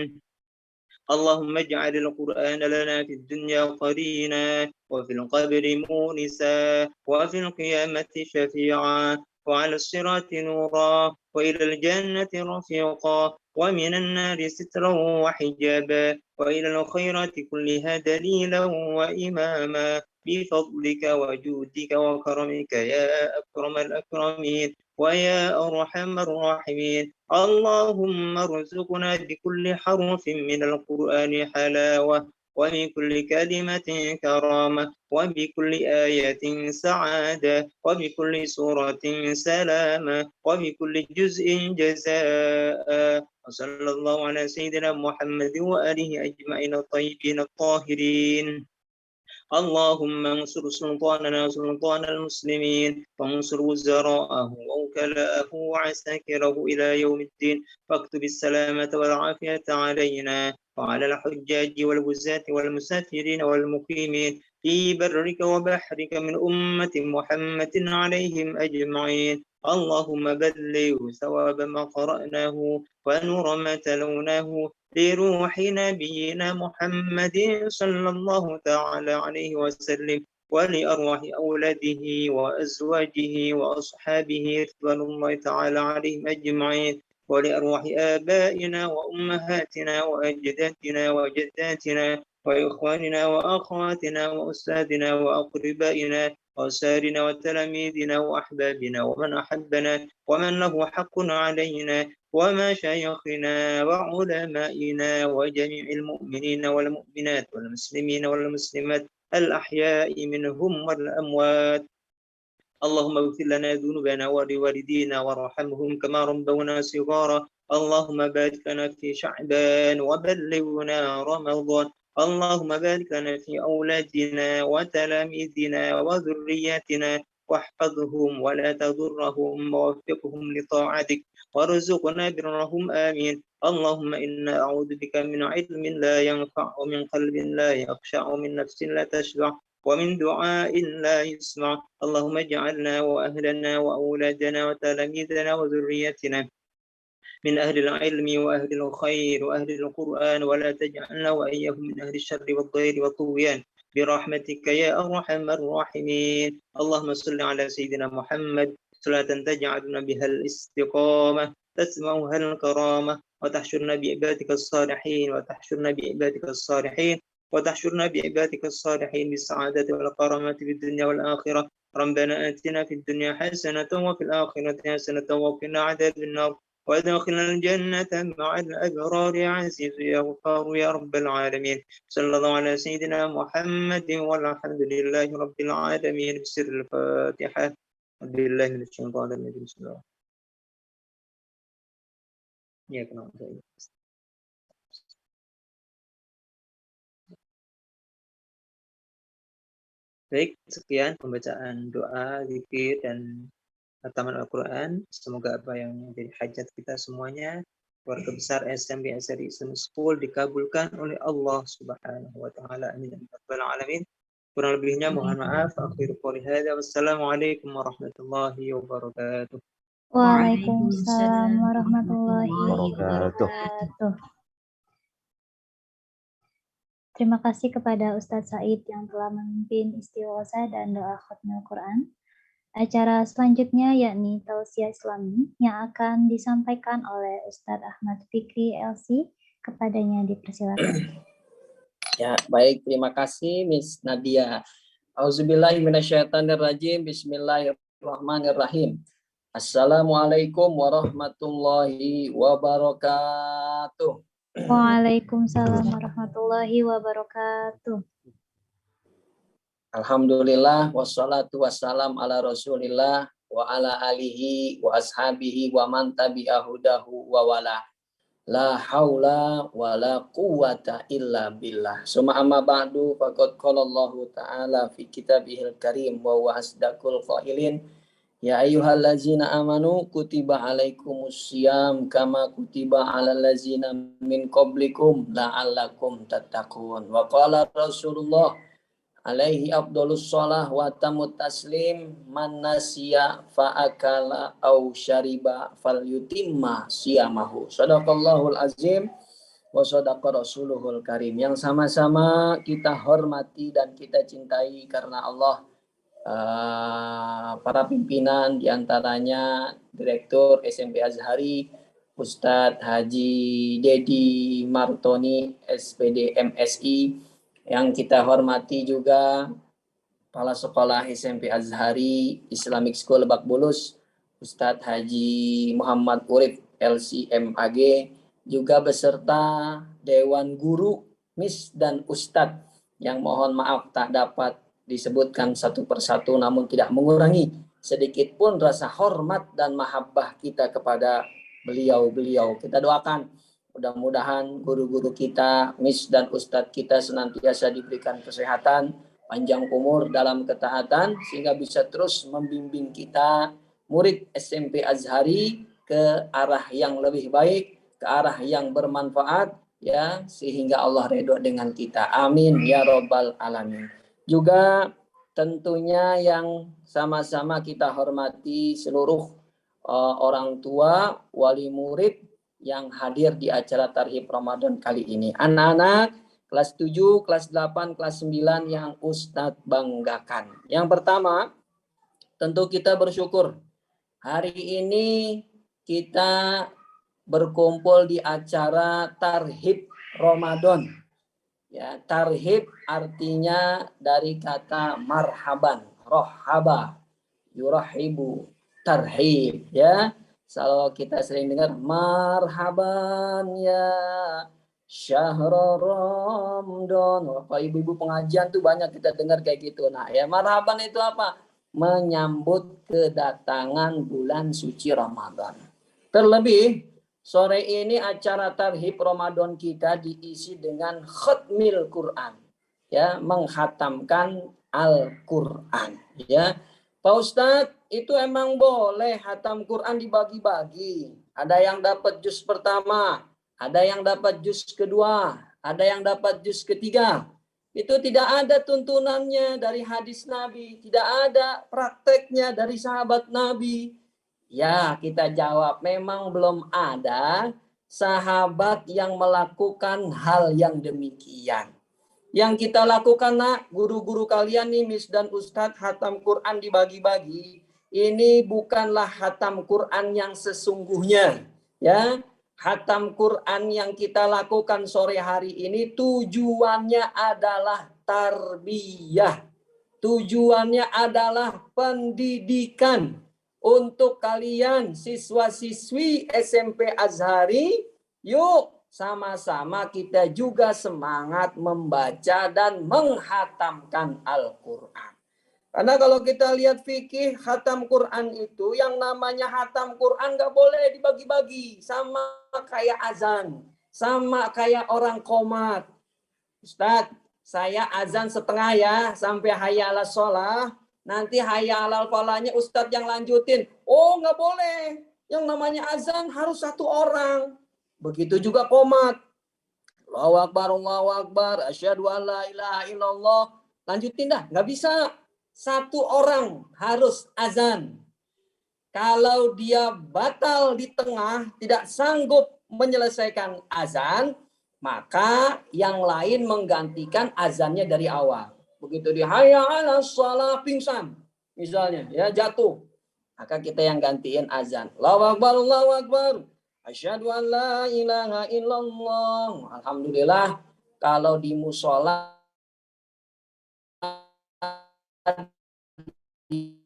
اللهم اجعل القرآن لنا في الدنيا قرينا وفي القبر مونسا وفي القيامة شفيعا وعلى الصراط نورا وإلى الجنة رفيقا ومن النار سترا وحجابا وإلى الخيرات كلها دليلا وإماما بفضلك وجودك وكرمك يا أكرم الأكرمين ويا أرحم الراحمين. اللهم ارزقنا بكل حرف من القرآن حلاوة ومن كل كلمة كرامة وبكل آية سعادة وبكل سورة سلامة وبكل جزء جزاء. وصلى الله على سيدنا محمد وآله أجمعين الطيبين الطاهرين. اللهم انصر سلطاننا سلطان المسلمين وانصر وزراءه ووكلاءه وعساكره إلى يوم الدين واكتب السلامة والعافية علينا وعلى الحجاج والوزاة والمسافرين والمقيمين في برك وبحرك من أمة محمد عليهم أجمعين. اللهم بلغ ثواب ما قرأناه ونور ما تلوناه لروح نبينا محمد صلى الله تعالى عليه وسلم ولأرواح أولاده وأزواجه وأصحابه رضوان الله تعالى عليهم أجمعين ولأرواح آبائنا وأمهاتنا وأجدادنا وجداتنا وإخواننا وأخواتنا وأستاذنا وأقربائنا وأسارنا وتلاميذنا وأحبابنا ومن أحبنا ومن له حق علينا ومشايخنا وعلمائنا وجميع المؤمنين والمؤمنات والمسلمين والمسلمات الأحياء منهم والأموات. اللهم اغفر لنا ذنوبنا ولوالدينا وارحمهم كما ربونا صغارا. اللهم بارك لنا في شعبان وبلغنا رمضان. اللهم بارك لنا في أولادنا وتلاميذنا وذرياتنا واحفظهم ولا تضرهم ووفقهم لطاعتك وارزقنا برهم آمين. اللهم إنا أعوذ بك من علم لا ينفع ومن قلب لا يخشع ومن نفس لا تشبع ومن دعاء لا يسمع. اللهم اجعلنا وأهلنا وأولادنا وتلاميذنا وذريتنا من أهل العلم وأهل الخير وأهل القرآن ولا تجعلنا وإياهم من أهل الشر والضير والطغيان برحمتك يا أرحم الراحمين. اللهم صل على سيدنا محمد صلاة تجعلنا بها الاستقامة تسمعها الكرامة وتحشرنا بعبادك الصالحين وتحشرنا بعبادك الصالحين بالسعادة والكرامة في الدنيا والآخرة. ربنا آتنا في الدنيا حسنة وفي الآخرة حسنة وقنا عذاب النار. وادخلنا الجنة مع الأبرار يا عزيز يا غفار يا رب العالمين. صلى الله على سيدنا محمد والحمد لله رب العالمين بسر الفاتحة. بالله من الشيطان الرجيم. بسم الله. Ya, kenapa? Baik, sekian pembacaan doa, zikir, dan khataman Al-Quran. Semoga apa yang menjadi hajat kita semuanya, keluarga besar SMP Azhari Islamic School, dikabulkan oleh Allah Subhanahu wa Ta'ala. Amin. Alamin. Kurang lebihnya mohon maaf. Akhir qouli hadza. Wassalamualaikum warahmatullahi wabarakatuh. Waalaikumsalam warahmatullahi wabarakatuh. Terima kasih kepada Ustadz Said yang telah memimpin istighosah dan doa khatmul Quran. Acara selanjutnya yakni Tausiah Islami yang akan disampaikan oleh Ustadz Ahmad Fikri LC. Kepadanya dipersilakan. Ya, baik, terima kasih Miss Nadia. Auzubillahi minasyaitonirrajim. Bismillahirrahmanirrahim. Assalamualaikum warahmatullahi wabarakatuh. Waalaikumsalam warahmatullahi wabarakatuh. Alhamdulillah wassalatu wassalam ala Rasulillah wa ala alihi wa ashabihi wa man tabi'ahudahu wa wala. La haula wa la quwata illa billah. Suma amma ba'du faqad qala Allah ta'ala fi kitabihil karim wa huwa asdaqul qailin. Ya ayyuhallazina amanu kutiba alaikumusiyam kama kutiba alal ladzina min qablikum la'allakum tattaqun. Wa qala Rasulullah alaihi afdhalus shalah wa tamut taslim man nasiya fa akala au syariba falyutimma siyamahu. Shadaqallahul azim wa shadaqa rasuluhul karim. Yang sama-sama kita hormati dan kita cintai karena Allah. Para pimpinan diantaranya Direktur SMP Azhari Ustadz Haji Dedi Martoni SPD MSI, yang kita hormati juga kepala sekolah SMP Azhari Islamic School Lebak Bulus Ustadz Haji Muhammad Urif LCMAG, juga beserta Dewan Guru Miss dan Ustadz yang mohon maaf tak dapat disebutkan satu persatu, namun tidak mengurangi sedikit pun rasa hormat dan mahabbah kita kepada beliau-beliau. Kita doakan mudah-mudahan guru-guru kita, Miss dan Ustadz kita senantiasa diberikan kesehatan, panjang umur dalam ketaatan, sehingga bisa terus membimbing kita, murid SMP Azhari, ke arah yang lebih baik, ke arah yang bermanfaat, ya, sehingga Allah ridho dengan kita. Amin ya Rabbal Alamin. Juga tentunya yang sama-sama kita hormati seluruh orang tua, wali murid yang hadir di acara Tarhib Ramadan kali ini. Anak-anak kelas 7, kelas 8, kelas 9 yang Ustadz banggakan. Yang pertama, tentu kita bersyukur. Hari ini kita berkumpul di acara Tarhib Ramadan. Ya, tarhib artinya dari kata marhaban, rohaba, yurahibu, tarhib, ya. Kalau kita sering dengar marhaban ya syahrul Ramadan. Bapak ibu-ibu pengajian tuh banyak kita dengar kayak gitu. Nah, ya marhaban itu apa? Menyambut kedatangan bulan suci Ramadan. Terlebih sore ini acara Tarhib Ramadan kita diisi dengan khatmil Quran, ya, menghatamkan Al-Quran, ya. Pak Ustadz, itu emang boleh hatam Quran dibagi-bagi. Ada yang dapat juz pertama, ada yang dapat juz kedua, ada yang dapat juz ketiga. Itu tidak ada tuntunannya dari hadis Nabi, tidak ada prakteknya dari sahabat Nabi. Ya, kita jawab, memang belum ada sahabat yang melakukan hal yang demikian. Yang kita lakukan, nak, guru-guru kalian nih, Miss dan Ustadz, hatam Quran dibagi-bagi. Ini bukanlah hatam Quran yang sesungguhnya. Ya, hatam Quran yang kita lakukan sore hari ini tujuannya adalah tarbiyah. Tujuannya adalah pendidikan. untuk kalian siswa-siswi SMP Azhari, yuk sama-sama kita juga semangat membaca dan menghatamkan Al-Quran. Karena kalau kita lihat fikih khatam Quran itu, yang namanya khatam Quran nggak boleh dibagi-bagi. Sama kayak azan, sama kayak orang qomat. Ustadz, saya azan setengah ya, sampai hayya 'alas shalah. Nanti hayya 'alal falahnya Ustadz yang lanjutin. Oh, nggak boleh. Yang namanya azan harus satu orang. Begitu juga qomat. Allahu Akbar, Allahu Akbar, asyhadu an la ilaha illallah. Lanjutin dah, nggak bisa. Satu orang harus azan. Kalau dia batal di tengah, tidak sanggup menyelesaikan azan, maka yang lain menggantikan azannya dari awal. Begitu di hayya 'alas shalah pingsan, misalnya, ya jatuh, maka kita yang gantiin azan. Allahu Akbar, Allahu Akbar. Asyhadu an la ilaha illallah. Alhamdulillah, kalau di musola di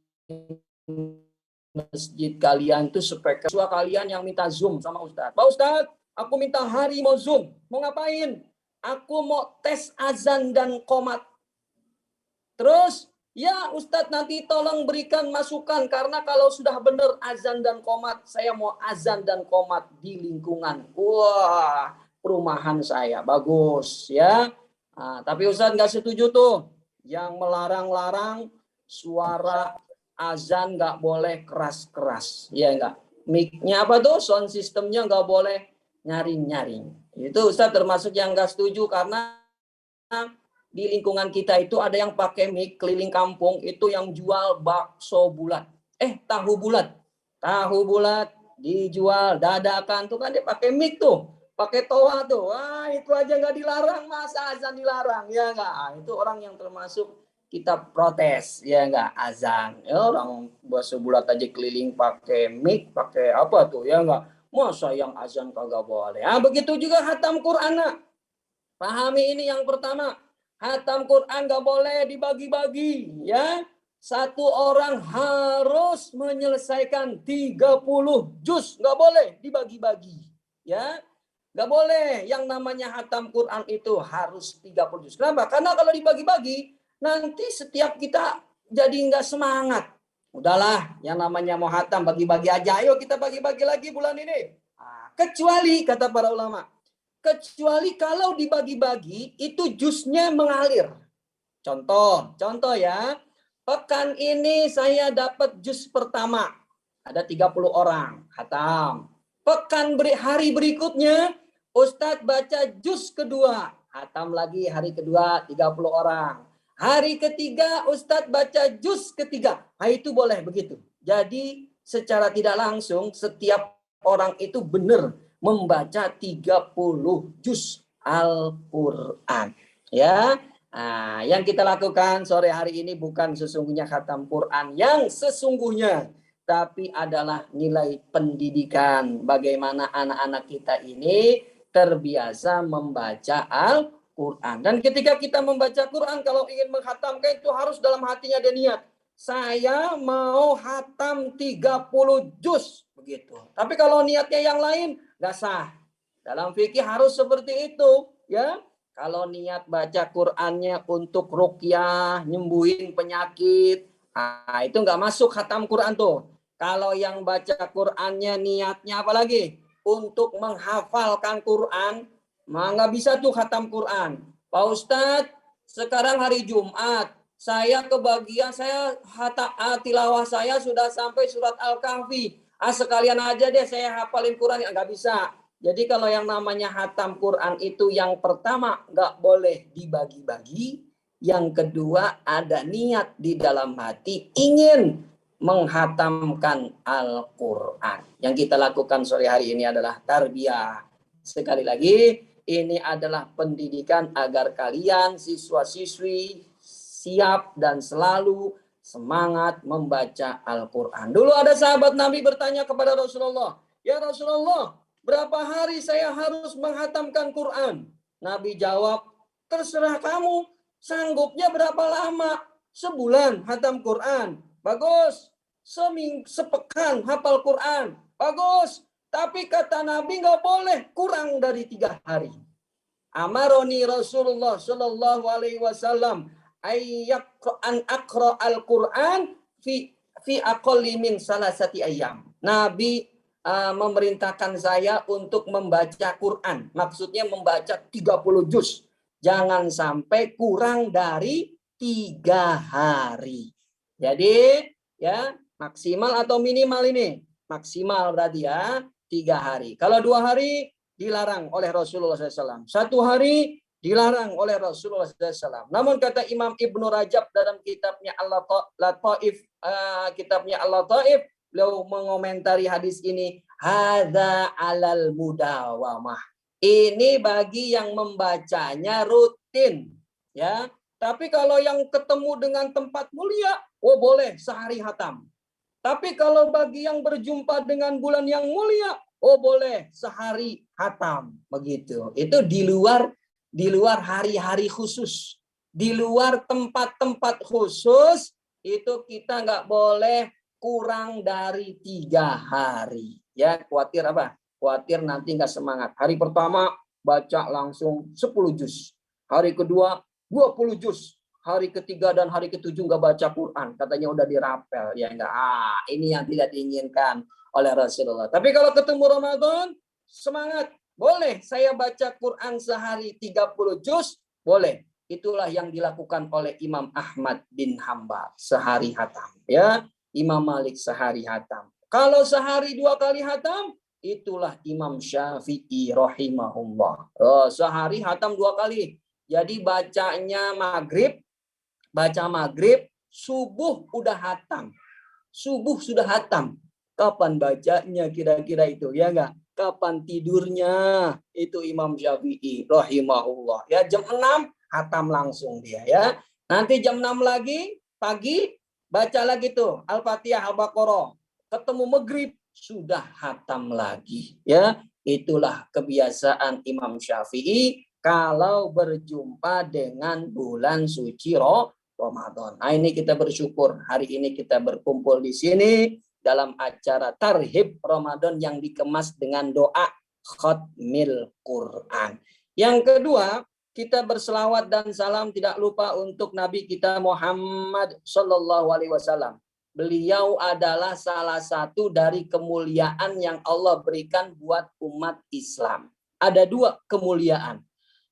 masjid kalian itu supaya siswa kalian yang minta Zoom sama Ustadz. Pak Ustadz, aku minta hari mau Zoom. Mau ngapain? Aku mau tes azan dan qomat. Terus, ya Ustadz nanti tolong berikan masukan. Karena kalau sudah benar azan dan qomat, saya mau azan dan qomat di lingkungan. Wah, perumahan saya. Bagus ya. Nah, tapi Ustadz nggak setuju tuh. Yang melarang-larang suara azan nggak boleh keras-keras, ya enggak. Mic-nya apa tuh? Sound systemnya nggak boleh nyaring-nyaring. Itu Ustaz termasuk yang nggak setuju karena di lingkungan kita itu ada yang pakai mic keliling kampung itu yang jual bakso bulat, tahu bulat, dijual dadakan tuh kan dia pakai mic tuh, pakai toa tuh. Wah itu aja nggak dilarang, masa azan dilarang, ya enggak. Itu orang yang termasuk kita protes, ya enggak, azan. Ya orang bakso bulat aja keliling pakai mic, pakai apa tuh, ya enggak. Masa yang azan kagak boleh. Ah, begitu juga khatam Quran. Pahami ini yang pertama. Khatam Quran enggak boleh dibagi-bagi, ya. Satu orang harus menyelesaikan 30 juz, enggak boleh dibagi-bagi, ya. Enggak boleh yang namanya khatam Quran itu harus 30 juz. Kenapa? Karena kalau dibagi-bagi nanti setiap kita jadi nggak semangat. Udahlah, yang namanya mau hatam bagi-bagi aja. Ayo kita bagi-bagi lagi bulan ini. Nah, kecuali, kata para ulama, kecuali kalau dibagi-bagi itu jusnya mengalir. Contoh ya. Pekan ini saya dapat jus pertama. Ada 30 orang hatam. Pekan hari berikutnya Ustadz baca jus kedua. Hatam lagi hari kedua 30 orang. Hari ketiga Ustadz baca juz ketiga. Nah, itu boleh begitu. Jadi secara tidak langsung setiap orang itu benar membaca 30 juz Al-Quran. Ya. Nah, yang kita lakukan sore hari ini bukan sesungguhnya khatam Quran yang sesungguhnya, tapi adalah nilai pendidikan. Bagaimana anak-anak kita ini terbiasa membaca Al-Quran. Dan ketika kita membaca Quran, kalau ingin menghatamkan itu harus dalam hatinya ada niat. Saya mau hatam 30 juz. Begitu. Tapi kalau niatnya yang lain, nggak sah. Dalam fikih harus seperti itu. Ya. Kalau niat baca Qurannya untuk ruqyah, nyembuhin penyakit, nah, itu nggak masuk khatam Quran tuh. Kalau yang baca Qurannya niatnya apa lagi? Untuk menghafalkan Quran, nggak bisa tuh khatam Quran. Pak Ustadz, sekarang hari Jumat, saya kebagian, saya tilawah saya sudah sampai surat Al-Kahfi. Sekalian aja deh saya hafalin Quran, nggak bisa. Jadi kalau yang namanya khatam Quran itu yang pertama nggak boleh dibagi-bagi. Yang kedua ada niat di dalam hati ingin menghatamkan Al-Quran. Yang kita lakukan sore hari ini adalah tarbiyah. Sekali lagi, ini adalah pendidikan agar kalian siswa-siswi siap dan selalu semangat membaca Al-Quran. Dulu ada sahabat Nabi bertanya kepada Rasulullah, "Ya Rasulullah, berapa hari saya harus menghatamkan Quran?" Nabi jawab, "Terserah kamu, sanggupnya berapa lama? Sebulan hatam Quran. Bagus. sepekan hafal Quran. Bagus. Tapi kata Nabi nggak boleh kurang dari 3 hari. Amaroni Rasulullah Shallallahu Alaihi Wasallam an akro al-Quran fi aqalli min salasati ayyam. Nabi memerintahkan saya untuk membaca Quran. Maksudnya membaca 30 juz. Jangan sampai kurang dari 3 hari. Jadi ya maksimal atau minimal ini? Maksimal berarti ya 3 hari. Kalau 2 hari dilarang oleh Rasulullah SAW. 1 hari dilarang oleh Rasulullah SAW. Namun kata Imam Ibnu Rajab dalam kitabnya Al-Lataif, beliau mengomentari hadis ini, hadza alal mudawamah. Ini bagi yang membacanya rutin, ya. Tapi kalau yang ketemu dengan tempat mulia, oh boleh sehari hatam. Tapi kalau bagi yang berjumpa dengan bulan yang mulia, oh boleh sehari hatam, begitu. Itu di luar hari-hari khusus, di luar tempat-tempat khusus, itu kita nggak boleh kurang dari 3 hari. Ya, khawatir apa? Khawatir nanti nggak semangat. Hari pertama baca langsung 10 juz. Hari kedua 20 juz. Hari ketiga dan hari ketujuh nggak baca Quran. Katanya udah dirapel. Ya enggak. Ini yang tidak diinginkan oleh Rasulullah. Tapi kalau ketemu Ramadan, semangat. Boleh saya baca Quran sehari 30 juz? Boleh. Itulah yang dilakukan oleh Imam Ahmad bin Hambal. Sehari hatam. Ya, Imam Malik sehari hatam. Kalau sehari 2 kali hatam, itulah Imam Syafi'i rahimahullah. Sehari hatam 2 kali. Jadi bacanya baca maghrib, subuh udah hatam. Subuh sudah hatam. Kapan bacanya kira-kira itu? Ya enggak? Kapan tidurnya? Itu Imam Syafi'i rahimahullah. Ya jam 6 hatam langsung dia ya. Nanti jam 6 lagi pagi baca lagi tuh Al-Fatihah, Al-Baqarah. Ketemu maghrib sudah hatam lagi ya. Itulah kebiasaan Imam Syafi'i kalau berjumpa dengan bulan suci Ramadan. Nah, ini kita bersyukur hari ini kita berkumpul di sini dalam acara Tarhib Ramadan yang dikemas dengan doa khatmil Quran. Yang kedua, kita berselawat dan salam tidak lupa untuk Nabi kita Muhammad Sallallahu Alaihi Wasallam. Beliau adalah salah satu dari kemuliaan yang Allah berikan buat umat Islam. Ada 2 kemuliaan.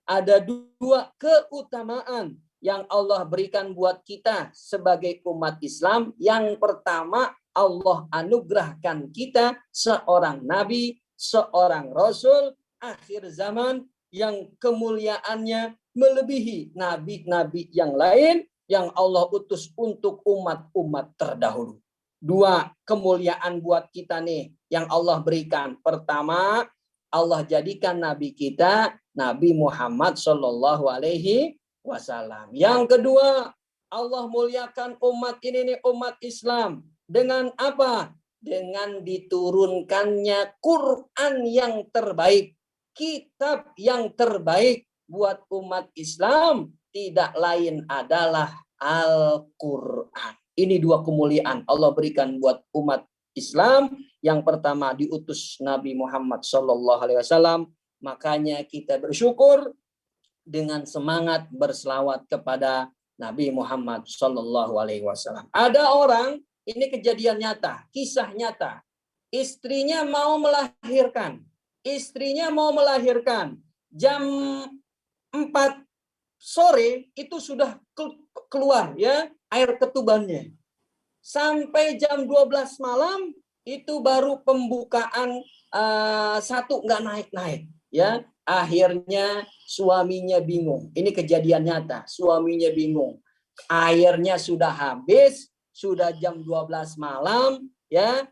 Ada 2 keutamaan yang Allah berikan buat kita sebagai umat Islam. Yang pertama, Allah anugerahkan kita seorang nabi, seorang rasul akhir zaman yang kemuliaannya melebihi nabi-nabi yang lain yang Allah utus untuk umat-umat terdahulu. 2 kemuliaan buat kita nih yang Allah berikan. Pertama, Allah jadikan nabi kita Nabi Muhammad Shallallahu Alaihi Wasallam. Yang kedua, Allah muliakan umat ini nih, umat Islam. Dengan apa? Dengan diturunkannya Quran yang terbaik. Kitab yang terbaik buat umat Islam tidak lain adalah Al-Quran. Ini 2 kemuliaan Allah berikan buat umat Islam. Yang pertama diutus Nabi Muhammad Shallallahu Alaihi Wasallam. Makanya kita bersyukur dengan semangat berselawat kepada Nabi Muhammad Shallallahu Alaihi Wasallam. Ada orang, ini kejadian nyata, kisah nyata. Istrinya mau melahirkan. Jam 4 sore itu sudah keluar ya air ketubannya. Sampai jam 12 malam itu baru pembukaan 1 nggak naik-naik ya. Akhirnya suaminya bingung. Ini kejadian nyata. Suaminya bingung. Airnya sudah habis, sudah jam 12 malam ya.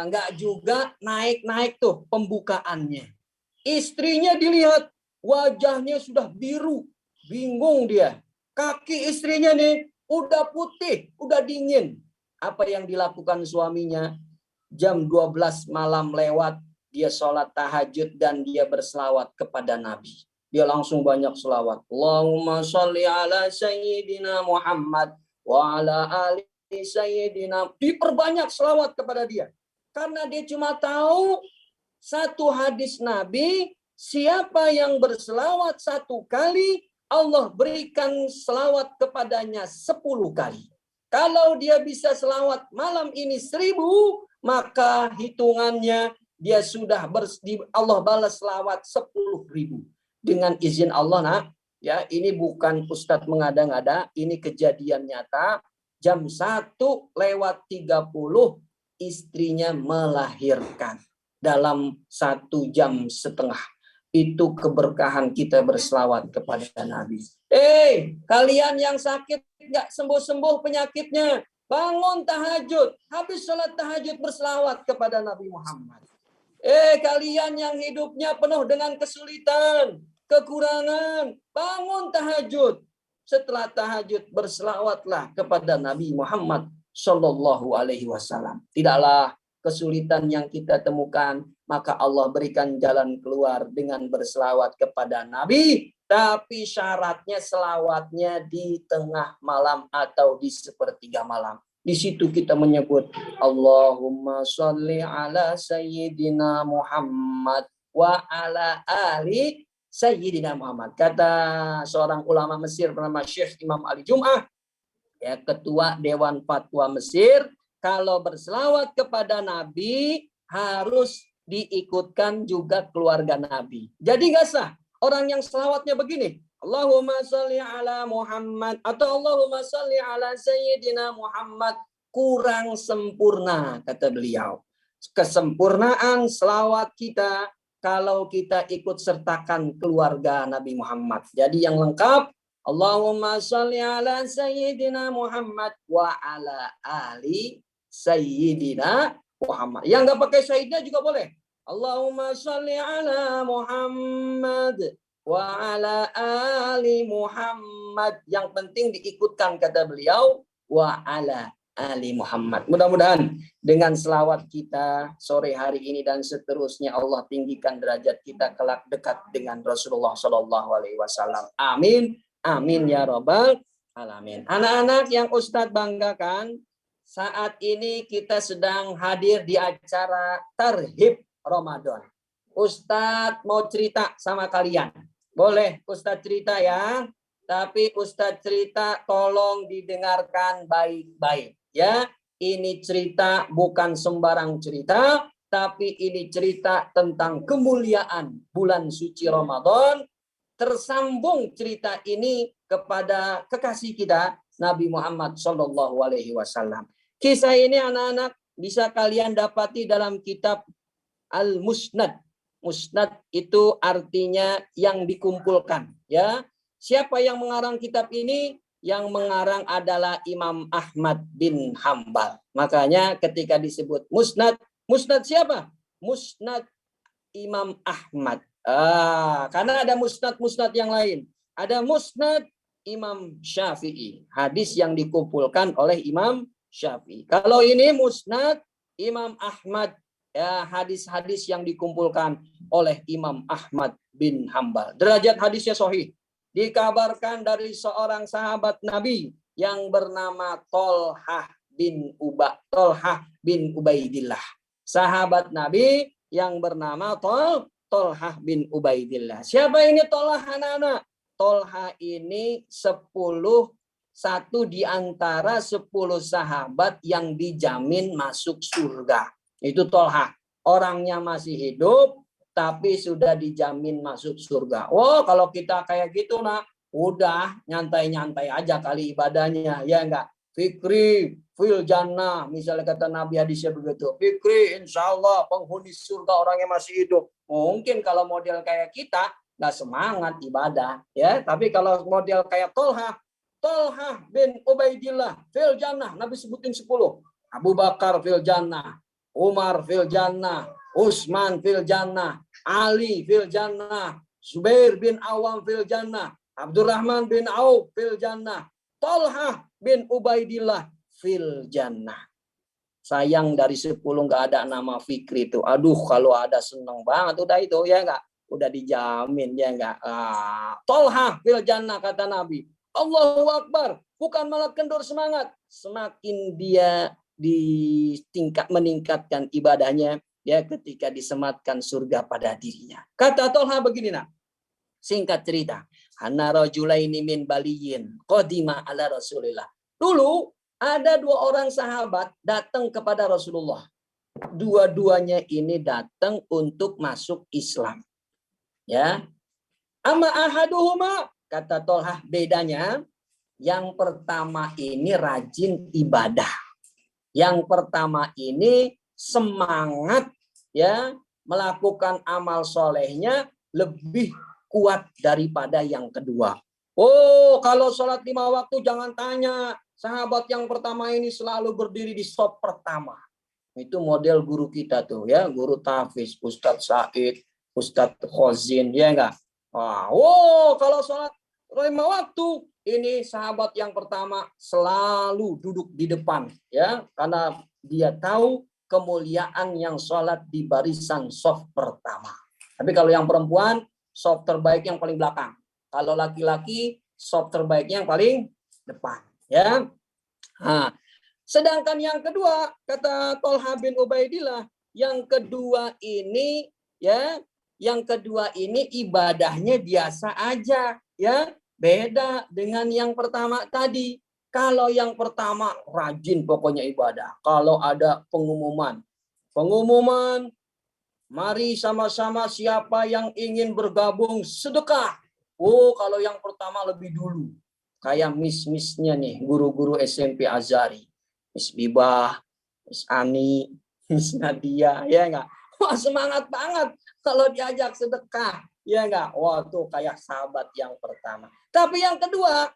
Nggak juga naik-naik tuh pembukaannya. Istrinya dilihat wajahnya sudah biru, bingung dia. Kaki istrinya nih udah putih, udah dingin. Apa yang dilakukan suaminya? Jam 12 malam lewat, dia sholat tahajud dan dia berselawat kepada Nabi. Dia langsung banyak selawat. Allahumma sholli ala sayyidina Muhammad wa ala ali Sayyidina, diperbanyak selawat kepada dia. Karena dia cuma tahu satu hadis Nabi, siapa yang berselawat 1 kali, Allah berikan selawat kepadanya 10 kali. Kalau dia bisa selawat malam ini 1000, maka hitungannya dia sudah Allah balas selawat 10.000. Dengan izin Allah, nak, ya, ini bukan Ustadz mengada-ngada, ini kejadian nyata. Jam 1:30 istrinya melahirkan dalam 1,5 jam. Itu keberkahan kita berselawat kepada Nabi. Kalian yang sakit nggak sembuh-sembuh penyakitnya, bangun tahajud, habis sholat tahajud berselawat kepada Nabi Muhammad. Kalian yang hidupnya penuh dengan kesulitan, kekurangan, bangun tahajud. Setelah tahajud berselawatlah kepada Nabi Muhammad Shallallahu Alaihi Wasallam. Tidaklah kesulitan yang kita temukan, maka Allah berikan jalan keluar dengan berselawat kepada Nabi. Tapi syaratnya selawatnya di tengah malam atau di sepertiga malam. Di situ kita menyebut Allahumma sholli ala Sayyidina Muhammad wa ala ali Sayyidina Muhammad. Kata seorang ulama Mesir bernama Syekh Imam Ali Jum'ah, ya, ketua Dewan Fatwa Mesir, kalau berselawat kepada Nabi harus diikutkan juga keluarga Nabi. Jadi nggak sah orang yang selawatnya begini, Allahumma sholli ala Muhammad atau Allahumma sholli ala Sayyidina Muhammad, kurang sempurna, kata beliau. Kesempurnaan selawat kita kalau kita ikut sertakan keluarga Nabi Muhammad. Jadi yang lengkap, Allahumma sholli ala Sayyidina Muhammad wa ala ali Sayyidina Muhammad. Yang nggak pakai Sayyidina juga boleh. Allahumma sholli ala Muhammad wa ala ali Muhammad. Yang penting diikutkan, kata beliau, wa ala ali Muhammad. Mudah-mudahan dengan selawat kita sore hari ini dan seterusnya Allah tinggikan derajat kita kelak dekat dengan Rasulullah Shallallahu Alaihi Wasallam. Amin, amin ya robbal alamin. Anak-anak yang Ustadz banggakan, saat ini kita sedang hadir di acara Tarhib Ramadan. Ustadz mau cerita sama kalian. Boleh Ustadz cerita ya. Tapi Ustadz cerita tolong didengarkan baik-baik. Ya, ini cerita bukan sembarang cerita. Tapi ini cerita tentang kemuliaan bulan suci Ramadan. Tersambung cerita ini kepada kekasih kita Nabi Muhammad Shallallahu Alaihi Wasallam. Kisah ini anak-anak bisa kalian dapati dalam kitab Al-Musnad. Musnad itu artinya yang dikumpulkan. Ya, siapa yang mengarang kitab ini? Yang mengarang adalah Imam Ahmad bin Hambal. Makanya ketika disebut Musnad, Musnad siapa? Musnad Imam Ahmad. Karena ada musnad-musnad yang lain. Ada Musnad Imam Syafi'i. Hadis yang dikumpulkan oleh Imam Syafi'i. Kalau ini Musnad Imam Ahmad, ya, hadis-hadis yang dikumpulkan oleh Imam Ahmad bin Hambal. Derajat hadisnya sahih. Dikabarkan dari seorang sahabat Nabi yang bernama Tolhah bin Ubaidillah. Sahabat Nabi yang bernama Tolhah bin Ubaidillah. Siapa ini Tolhah, anak-anak? Tolhah ini satu di antara 10 sahabat yang dijamin masuk surga. Itu Tolhah. Orangnya masih hidup, tapi sudah dijamin masuk surga. Oh, kalau kita kayak gitu, nah, udah nyantai-nyantai aja kali ibadahnya, ya enggak? Fikri fil jannah, misalnya kata Nabi hadisnya begitu. Fikri insya Allah penghuni surga orang yang masih hidup. Mungkin kalau model kayak kita nggak semangat ibadah, ya. Tapi kalau model kayak Tolhah bin Ubaidillah fil jannah, Nabi sebutin 10. Abu Bakar fil jannah, Umar fil jannah, Utsman fil jannah, Ali fil jannah, Zubair bin Awam fil jannah, Abdurrahman bin Auf fil jannah, Tolhah bin Ubaidillah fil jannah. Sayang dari 10 nggak ada nama Fikri itu. Aduh, kalau ada seneng banget udah itu, ya enggak? Udah dijamin, ya enggak? Tolhah fil jannah, kata Nabi. Allahu Akbar. bukan malah kendor semangat. Semakin dia meningkatkan ibadahnya, ya, ketika disematkan surga pada dirinya. Kata Tolha begini, nak. Singkat cerita, Anna rajulaini min baliyin qadima ala Rasulillah. Dulu ada 2 orang sahabat datang kepada Rasulullah. Dua-duanya ini datang untuk masuk Islam. Ya. Amma ahaduhuma, kata Tolha, bedanya yang pertama ini rajin ibadah. Yang pertama ini semangat, ya, melakukan amal solehnya lebih kuat daripada yang kedua. Oh, kalau sholat 5 waktu jangan tanya. Sahabat yang pertama ini selalu berdiri di saf pertama. Itu model guru kita tuh, ya, guru tahfiz, Ustadz Said, Ustadz Khozin, ya enggak? Wow, kalau sholat 5 waktu, ini sahabat yang pertama selalu duduk di depan, ya, karena dia tahu kemuliaan yang sholat di barisan saf pertama. Tapi kalau yang perempuan, saf terbaik yang paling belakang. Kalau laki-laki, saf terbaiknya yang paling depan, ya. Nah, sedangkan yang kedua, kata Tolha bin Ubaidillah, yang kedua ini, ya, yang kedua ini ibadahnya biasa aja, ya, beda dengan yang pertama tadi. Kalau yang pertama rajin pokoknya ibadah. Kalau ada pengumuman, mari sama-sama siapa yang ingin bergabung sedekah. Oh, kalau yang pertama lebih dulu. Kayak miss-missnya nih, guru-guru SMP Azhari. Miss Bibah, Miss Ani, Miss Nadia, ya enggak? Wah, semangat banget kalau diajak sedekah, ya enggak? Wah, tuh kayak sahabat yang pertama. Tapi yang kedua,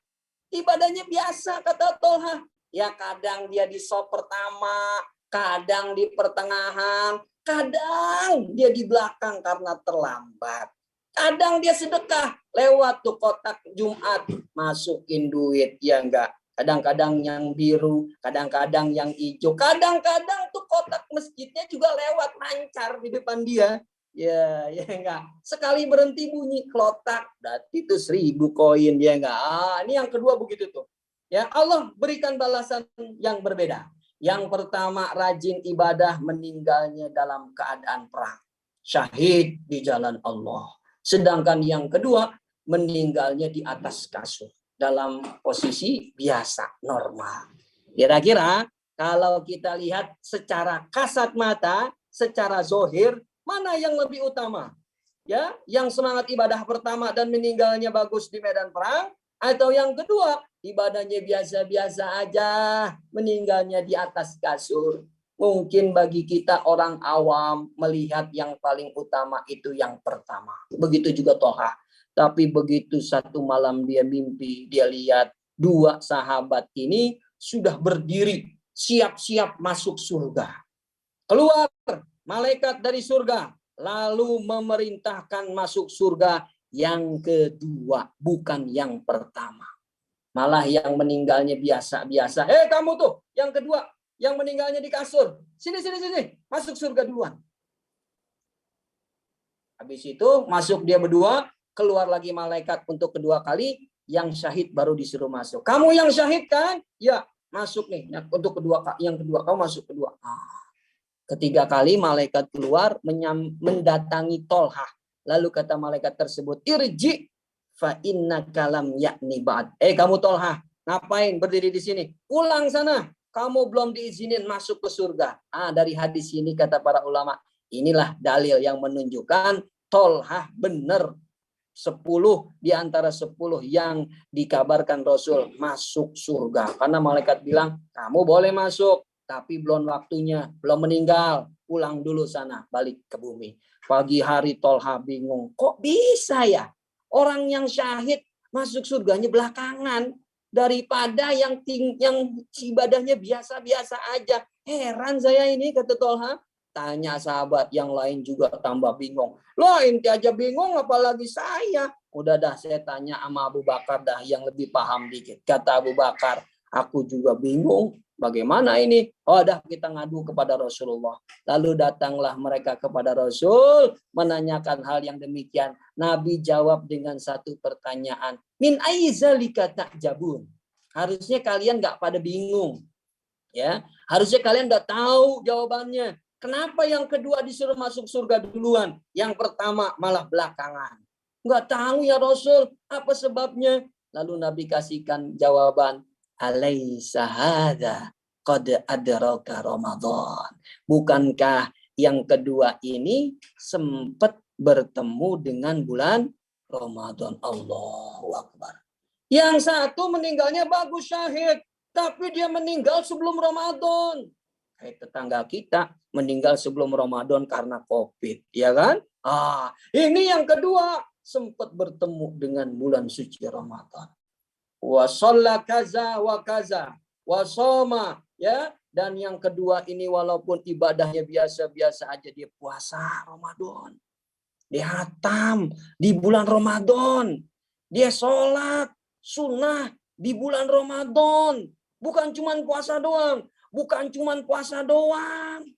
ibadahnya biasa, kata Tolha. Ya, kadang dia di saf pertama, kadang di pertengahan, kadang dia di belakang karena terlambat. Kadang dia sedekah lewat tuh kotak Jumat, masukin duit, ya enggak? Kadang-kadang yang biru, kadang-kadang yang hijau, kadang-kadang tuh kotak masjidnya juga lewat lancar di depan dia. Ya enggak. Sekali berhenti bunyi klotak, berarti itu 1000 koin, ya enggak. Ini yang kedua begitu tuh. Ya, Allah berikan balasan yang berbeda. Yang pertama rajin ibadah, meninggalnya dalam keadaan perang. Syahid di jalan Allah. Sedangkan yang kedua meninggalnya di atas kasur. Dalam posisi biasa, normal. Kira-kira kalau kita lihat secara kasat mata, secara zohir, mana yang lebih utama? Ya, yang semangat ibadah pertama dan meninggalnya bagus di medan perang, atau yang kedua, ibadahnya biasa-biasa aja, meninggalnya di atas kasur. Mungkin bagi kita orang awam melihat yang paling utama itu yang pertama. Begitu juga Tolha. Tapi begitu satu malam dia mimpi, dia lihat 2 sahabat ini sudah berdiri, siap-siap masuk surga. Keluar malaikat dari surga, lalu memerintahkan masuk surga yang kedua, bukan yang pertama. Malah yang meninggalnya biasa-biasa. Kamu tuh, yang kedua, yang meninggalnya di kasur. Sini, masuk surga duluan. Habis itu masuk dia berdua, keluar lagi malaikat untuk kedua kali, yang syahid baru disuruh masuk. Kamu yang syahid kan? Ya, masuk nih. Untuk yang kedua, kamu masuk kedua. Ketiga kali malaikat keluar mendatangi Tolha. Lalu kata malaikat tersebut, irji fa innaka lam yakni ba'd. Kamu Tolha, ngapain berdiri di sini? Pulang sana. Kamu belum diizinin masuk ke surga. Dari hadis ini kata para ulama, inilah dalil yang menunjukkan Tolha benar 10 di antara 10 yang dikabarkan Rasul masuk surga. Karena malaikat bilang, kamu boleh masuk, tapi belum waktunya, belum meninggal. Pulang dulu sana, balik ke bumi. Pagi hari Tolha bingung, kok bisa ya? Orang yang syahid masuk surganya belakangan daripada yang ibadahnya biasa-biasa aja. Heran saya ini, kata Tolha. Tanya sahabat yang lain juga tambah bingung. Loh, inti aja bingung apalagi saya. Udah dah, saya tanya sama Abu Bakar dah yang lebih paham dikit. Kata Abu Bakar, aku juga bingung. Bagaimana ini? Oh, dah kita ngadu kepada Rasulullah. Lalu datanglah mereka kepada Rasul menanyakan hal yang demikian. Nabi jawab dengan satu pertanyaan. Min aizalika ta'jabun. Harusnya kalian nggak pada bingung. Ya, harusnya kalian udah tahu jawabannya. Kenapa yang kedua disuruh masuk surga duluan? Yang pertama malah belakangan. Nggak tahu ya Rasul, apa sebabnya? Lalu Nabi kasihkan jawaban, alaisa hadza qad adraka Ramadan. Bukankah yang kedua ini sempat bertemu dengan bulan Ramadan? Allahu Akbar. Yang satu meninggalnya bagus syahid, tapi dia meninggal sebelum Ramadan. Kayak tetangga kita meninggal sebelum Ramadan karena COVID, ya kan? Ini yang kedua sempat bertemu dengan bulan suci Ramadan. Wa shalla kaza wa kaza wa shoma, ya. Dan yang kedua ini walaupun ibadahnya biasa-biasa aja, dia puasa Ramadan. Dia hatam di bulan Ramadan. Dia sholat sunnah di bulan Ramadan. Bukan cuma puasa doang. Bukan cuma puasa doang.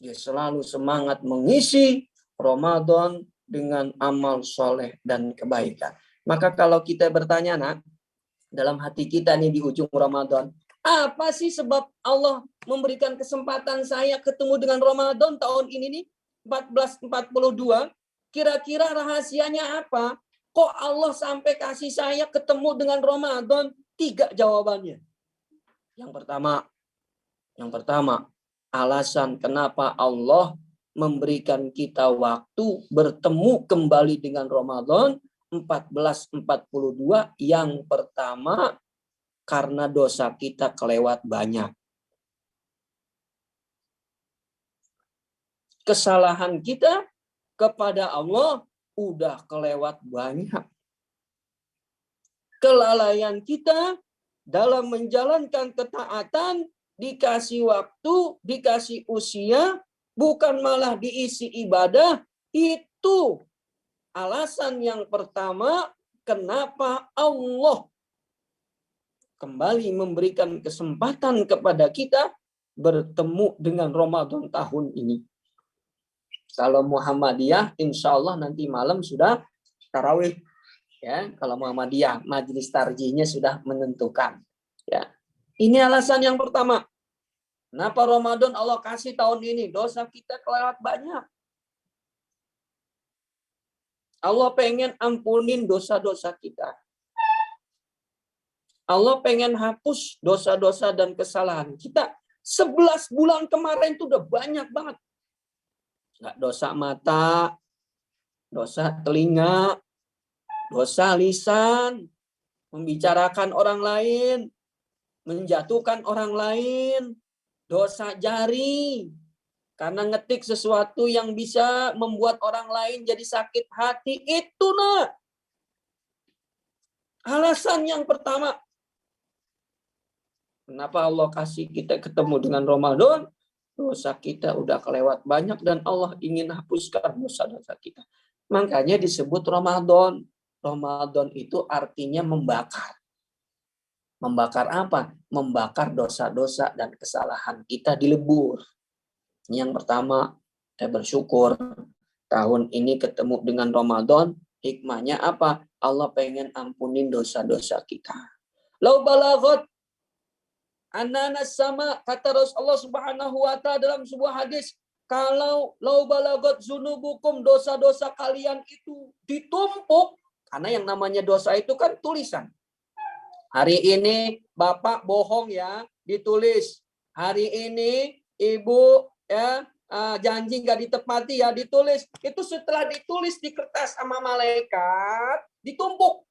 Dia selalu semangat mengisi Ramadan dengan amal soleh dan kebaikan. Maka kalau kita bertanya, nak, dalam hati kita nih di ujung Ramadan, apa sih sebab Allah memberikan kesempatan saya ketemu dengan Ramadan tahun ini nih, 1442? Kira-kira rahasianya apa? Kok Allah sampai kasih saya ketemu dengan Ramadan? 3 jawabannya. Yang pertama, alasan kenapa Allah memberikan kita waktu bertemu kembali dengan Ramadan 1442. Yang pertama, karena dosa kita kelewat banyak. Kesalahan kita kepada Allah udah kelewat banyak. Kelalaian kita dalam menjalankan ketaatan, dikasih waktu, dikasih usia, bukan malah diisi ibadah. Itu alasan yang pertama kenapa Allah kembali memberikan kesempatan kepada kita bertemu dengan Ramadan tahun ini. Kalau Muhammadiyah, insya Allah nanti malam sudah tarawih. Ya, kalau Muhammadiyah, majelis tarjihnya sudah menentukan. Ya, ini alasan yang pertama. Kenapa Ramadan Allah kasih tahun ini? Dosa kita kelewat banyak. Allah pengen ampunin dosa-dosa kita. Allah pengen hapus dosa-dosa dan kesalahan kita. 11 bulan kemarin itu udah banyak banget. Nggak dosa mata, dosa telinga, dosa lisan, membicarakan orang lain, menjatuhkan orang lain, dosa jari, karena ngetik sesuatu yang bisa membuat orang lain jadi sakit hati. Itu nah, alasan yang pertama. Kenapa Allah kasih kita ketemu dengan Ramadan? Dosa kita udah kelewat banyak dan Allah ingin hapuskan dosa-dosa kita. Makanya disebut Ramadan. Ramadan itu artinya membakar. Membakar apa? Membakar dosa-dosa dan kesalahan kita dilebur. Yang pertama, kita bersyukur tahun ini ketemu dengan Ramadan. Hikmahnya apa? Allah pengen ampunin dosa-dosa kita. Lau balagot ananas sama, kata Rasulullah Subhanahu wa ta'ala dalam sebuah hadis, kalau lau balagot zunubukum, dosa-dosa kalian itu ditumpuk, karena yang namanya dosa itu kan tulisan. Hari ini Bapak bohong ya, ditulis. Hari ini Ibu ya janji nggak ditepati ya, ditulis. Itu setelah ditulis di kertas sama malaikat, ditumpuk.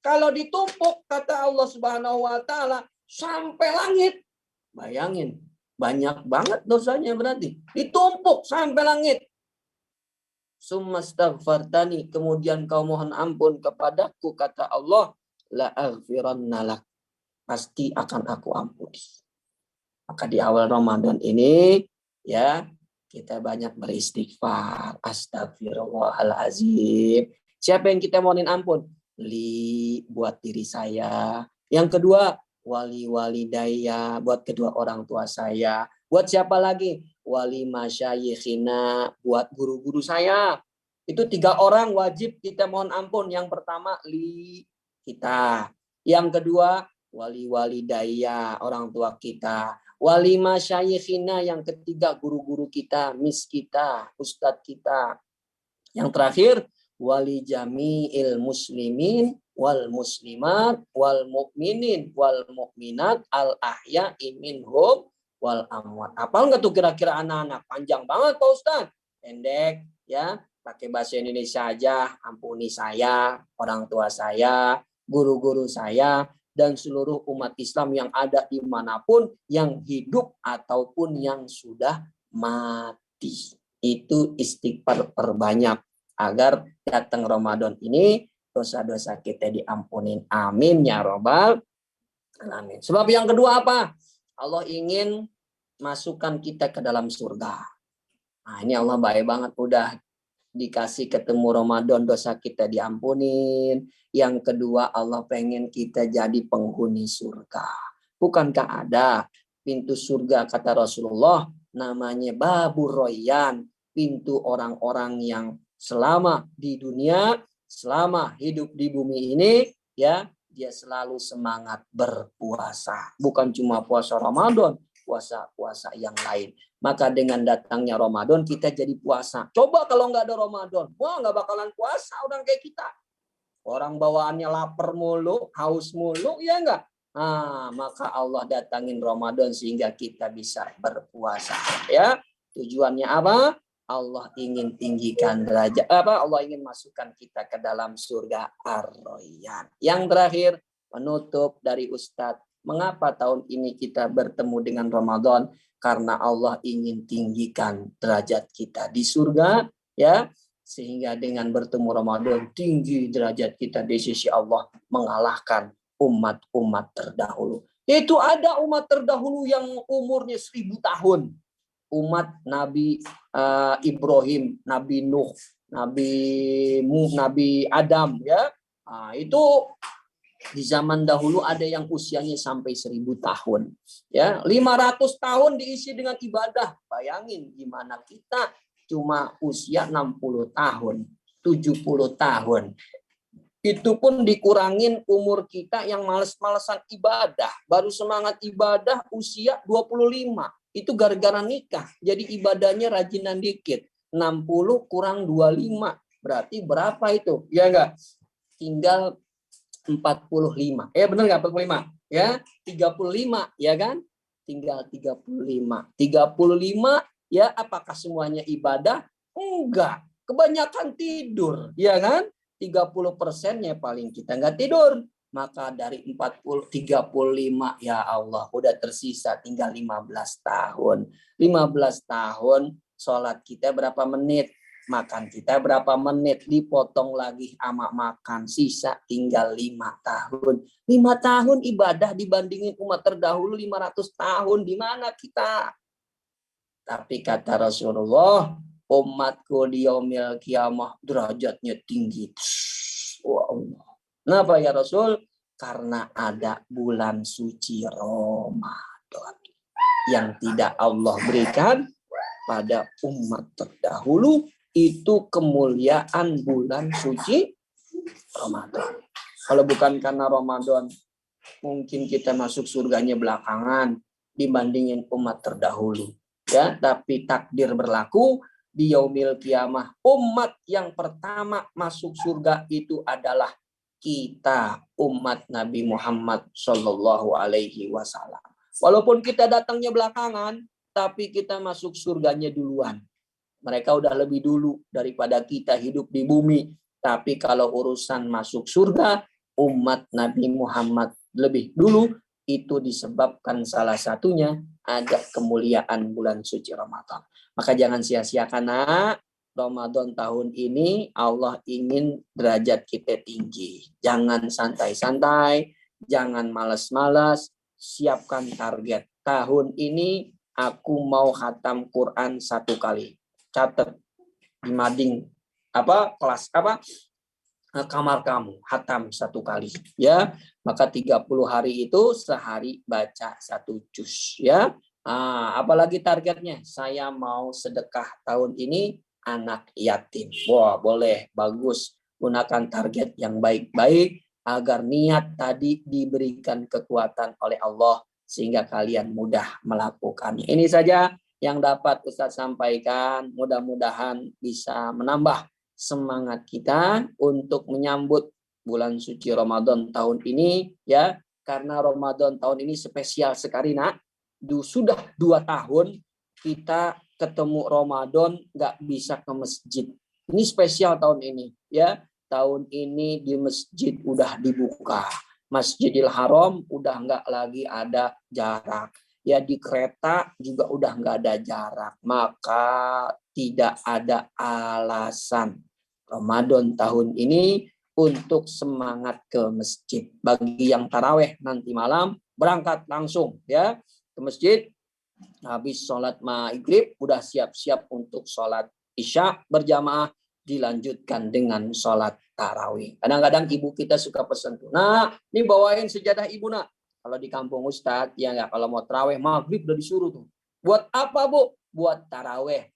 Kalau ditumpuk, kata Allah Subhanahu wa ta'ala, sampai langit. Bayangin, banyak banget dosanya berarti. Ditumpuk sampai langit. Summastaghfartani, kemudian kau mohon ampun kepadaku, kata Allah, la aghfiranna lak, pasti akan aku ampuni. Maka di awal Ramadan ini ya, kita banyak beristighfar. Astagfirullahalazim. Siapa yang kita mohon ampun? Buat diri saya. Yang kedua, wali walidaya, buat kedua orang tua saya. Buat siapa lagi? Wali masyayikhina, buat guru-guru saya. Itu 3 orang wajib kita mohon ampun. Yang pertama, kita. Yang kedua, wali-wali daya, orang tua kita. Wali masyayikhina, yang ketiga, guru-guru kita, miss kita, ustadz kita. Yang terakhir, wali jami'il muslimin wal muslimat wal mu'minin wal mu'minat al ahya'i minhum wal amwat. Apal nggak tuh kira-kira anak-anak? Panjang banget Pak Ustadz. Pendek ya, pakai bahasa Indonesia aja. Ampuni saya, orang tua saya, guru-guru saya, dan seluruh umat Islam yang ada dimanapun, yang hidup ataupun yang sudah mati. Itu istighfar perbanyak agar datang Ramadan ini dosa-dosa kita diampunin. Amin ya robbal alamin. Sebab yang kedua apa? Allah ingin masukkan kita ke dalam surga. Nah, ini Allah baik banget, udah dikasih ketemu Ramadan, dosa kita diampunin. Yang kedua, Allah pengen kita jadi penghuni surga. Bukankah ada pintu surga, kata Rasulullah, namanya Babur Royan, pintu orang-orang yang selama di dunia, selama hidup di bumi ini, ya, dia selalu semangat berpuasa. Bukan cuma puasa Ramadan, puasa-puasa yang lain. Maka dengan datangnya Ramadan, kita jadi puasa. Coba kalau nggak ada Ramadan, wah nggak bakalan puasa orang kayak kita. Orang bawaannya lapar mulu, haus mulu, ya enggak? Nah, maka Allah datangin Ramadan sehingga kita bisa berpuasa. Ya, tujuannya apa? Allah ingin tinggikan derajat, Allah ingin masukkan kita ke dalam surga Ar-Royan. Yang terakhir, penutup dari Ustadz, mengapa tahun ini kita bertemu dengan Ramadan? Karena Allah ingin tinggikan derajat kita di surga, ya, sehingga dengan bertemu Ramadan tinggi derajat kita di sisi Allah, mengalahkan umat-umat terdahulu. Itu ada umat terdahulu yang umurnya 1000 tahun. Umat Nabi Ibrahim, Nabi Nuh, Nabi Adam, ya. Nah, itu di zaman dahulu ada yang usianya sampai 1000 tahun. Ya, 500 tahun diisi dengan ibadah. Bayangin gimana kita cuma usia 60 tahun, 70 tahun. Itu pun dikurangin umur kita yang males-malesan ibadah. Baru semangat ibadah usia 25. Itu gara-gara nikah. Jadi ibadahnya rajinan dikit. 60 kurang 25. Berarti berapa itu? Ya enggak? Tinggal 45. Benar enggak 45? Ya, 35, ya kan? Tinggal 35. 35, ya, apakah semuanya ibadah? Enggak. Kebanyakan tidur, ya kan? 30%-nya paling kita enggak tidur. Maka dari 35, ya Allah, udah tersisa tinggal 15 tahun. 15 tahun, sholat kita berapa menit? Makan kita berapa menit? Dipotong lagi sama makan, sisa tinggal 5 tahun. 5 tahun ibadah dibandingin umat terdahulu 500 tahun. Di mana kita? Tapi kata Rasulullah, umatku di yaumil kiamah derajatnya tinggi. Wah Allah. Kenapa ya Rasul? Karena ada bulan suci Ramadan yang tidak Allah berikan pada umat terdahulu, itu kemuliaan bulan suci Ramadan. Kalau bukan karena Ramadan, mungkin kita masuk surganya belakangan dibandingin umat terdahulu. Ya, tapi takdir berlaku di yaumil kiamah. Umat yang pertama masuk surga itu adalah kita, umat Nabi Muhammad Shallallahu Alaihi Wasallam. Walaupun kita datangnya belakangan, tapi kita masuk surganya duluan. Mereka udah lebih dulu daripada kita hidup di bumi. Tapi kalau urusan masuk surga, umat Nabi Muhammad lebih dulu. Itu disebabkan salah satunya ada kemuliaan bulan suci Ramadan. Maka jangan sia-siakan, nak. Ramadan tahun ini Allah ingin derajat kita tinggi. Jangan santai-santai, jangan malas-malas, siapkan target. Tahun ini aku mau khatam Quran 1 kali. Catat di mading kelas kamar kamu, khatam 1 kali, ya. Maka 30 hari itu sehari baca 1 juz, ya. Apalagi targetnya, saya mau sedekah tahun ini anak yatim. Wah, boleh, bagus. Gunakan target yang baik-baik. agar niat tadi diberikan kekuatan oleh Allah sehingga kalian mudah melakukannya. Ini saja yang dapat Ustadz sampaikan. Mudah-mudahan bisa menambah semangat kita untuk menyambut bulan suci Ramadan tahun ini, ya, karena Ramadan tahun ini spesial sekali, nak. Sudah 2 tahun kita ketemu Ramadan nggak bisa ke masjid. Ini spesial tahun ini, ya. Tahun ini di masjid udah dibuka, Masjidil Haram udah nggak lagi ada jarak. Ya, di kereta juga udah nggak ada jarak. Maka tidak ada alasan Ramadan tahun ini untuk semangat ke masjid. Bagi yang taraweh nanti malam, berangkat langsung ya ke masjid. Habis sholat maghrib, udah siap-siap untuk sholat isya berjamaah, dilanjutkan dengan sholat tarawih. Kadang-kadang ibu kita suka pesan tuh, nah ini bawain sejadah ibu nak. Kalau di kampung Ustadz, ya nggak, kalau mau tarawih maghrib udah disuruh tuh. Buat apa bu? Buat tarawih.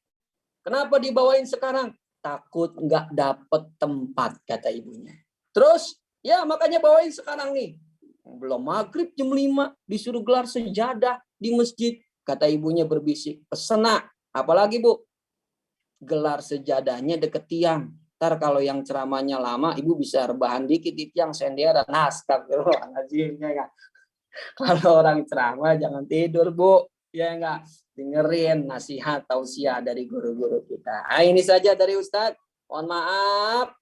Kenapa dibawain sekarang? Takut nggak dapet tempat, kata ibunya. Terus, ya makanya bawain sekarang nih. Belum maghrib jam 5, disuruh gelar sejadah di masjid. Kata ibunya berbisik, pesen nak. Apalagi bu? Gelar sejadahnya deket tiang. Ntar kalau yang ceramahnya lama, ibu bisa rebahan dikit di tiang sendirian. Nah, astagfirullahaladzim, ya nggak? Kalau orang ceramah jangan tidur bu, ya enggak, dengerin nasihat tausiah dari guru-guru kita. Nah, ini saja dari Ustadz. Mohon maaf.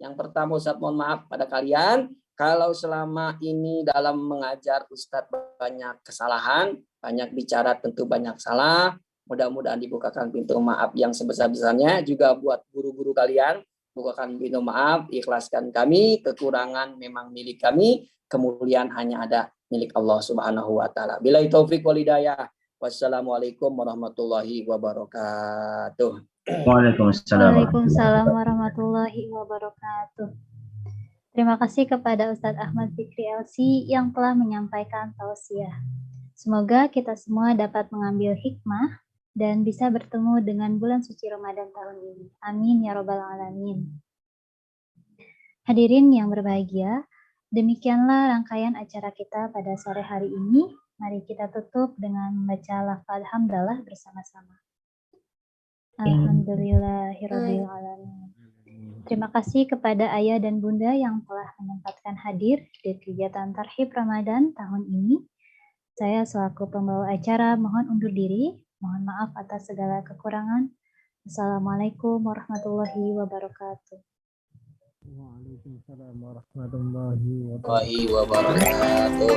Yang pertama Ustadz mohon maaf pada kalian kalau selama ini dalam mengajar Ustadz banyak kesalahan, banyak bicara tentu banyak salah. Mudah-mudahan dibukakan pintu maaf yang sebesar-besarnya juga buat guru-guru kalian. Bukakan pintu maaf, ikhlaskan kami, kekurangan memang milik kami, kemuliaan hanya ada milik Allah Subhanahu wa taala. Billahi taufik wal hidayah. Wassalamualaikum warahmatullahi wabarakatuh. Waalaikumsalam warahmatullahi wabarakatuh. Terima kasih kepada Ustadz Ahmad Fikri LC yang telah menyampaikan tausiah. Semoga kita semua dapat mengambil hikmah dan bisa bertemu dengan bulan suci Ramadan tahun ini. Amin ya robbal alamin. Hadirin yang berbahagia, demikianlah rangkaian acara kita pada sore hari ini. Mari kita tutup dengan membaca lafaz hamdalah bersama-sama. Alhamdulillahirabbil alamin. Terima kasih kepada ayah dan bunda yang telah menyempatkan hadir di kegiatan Tarhib Ramadan tahun ini. Saya selaku pembawa acara mohon undur diri. Mohon maaf atas segala kekurangan. Assalamualaikum warahmatullahi wabarakatuh. Waalaikumsalam warahmatullahi wabarakatuh.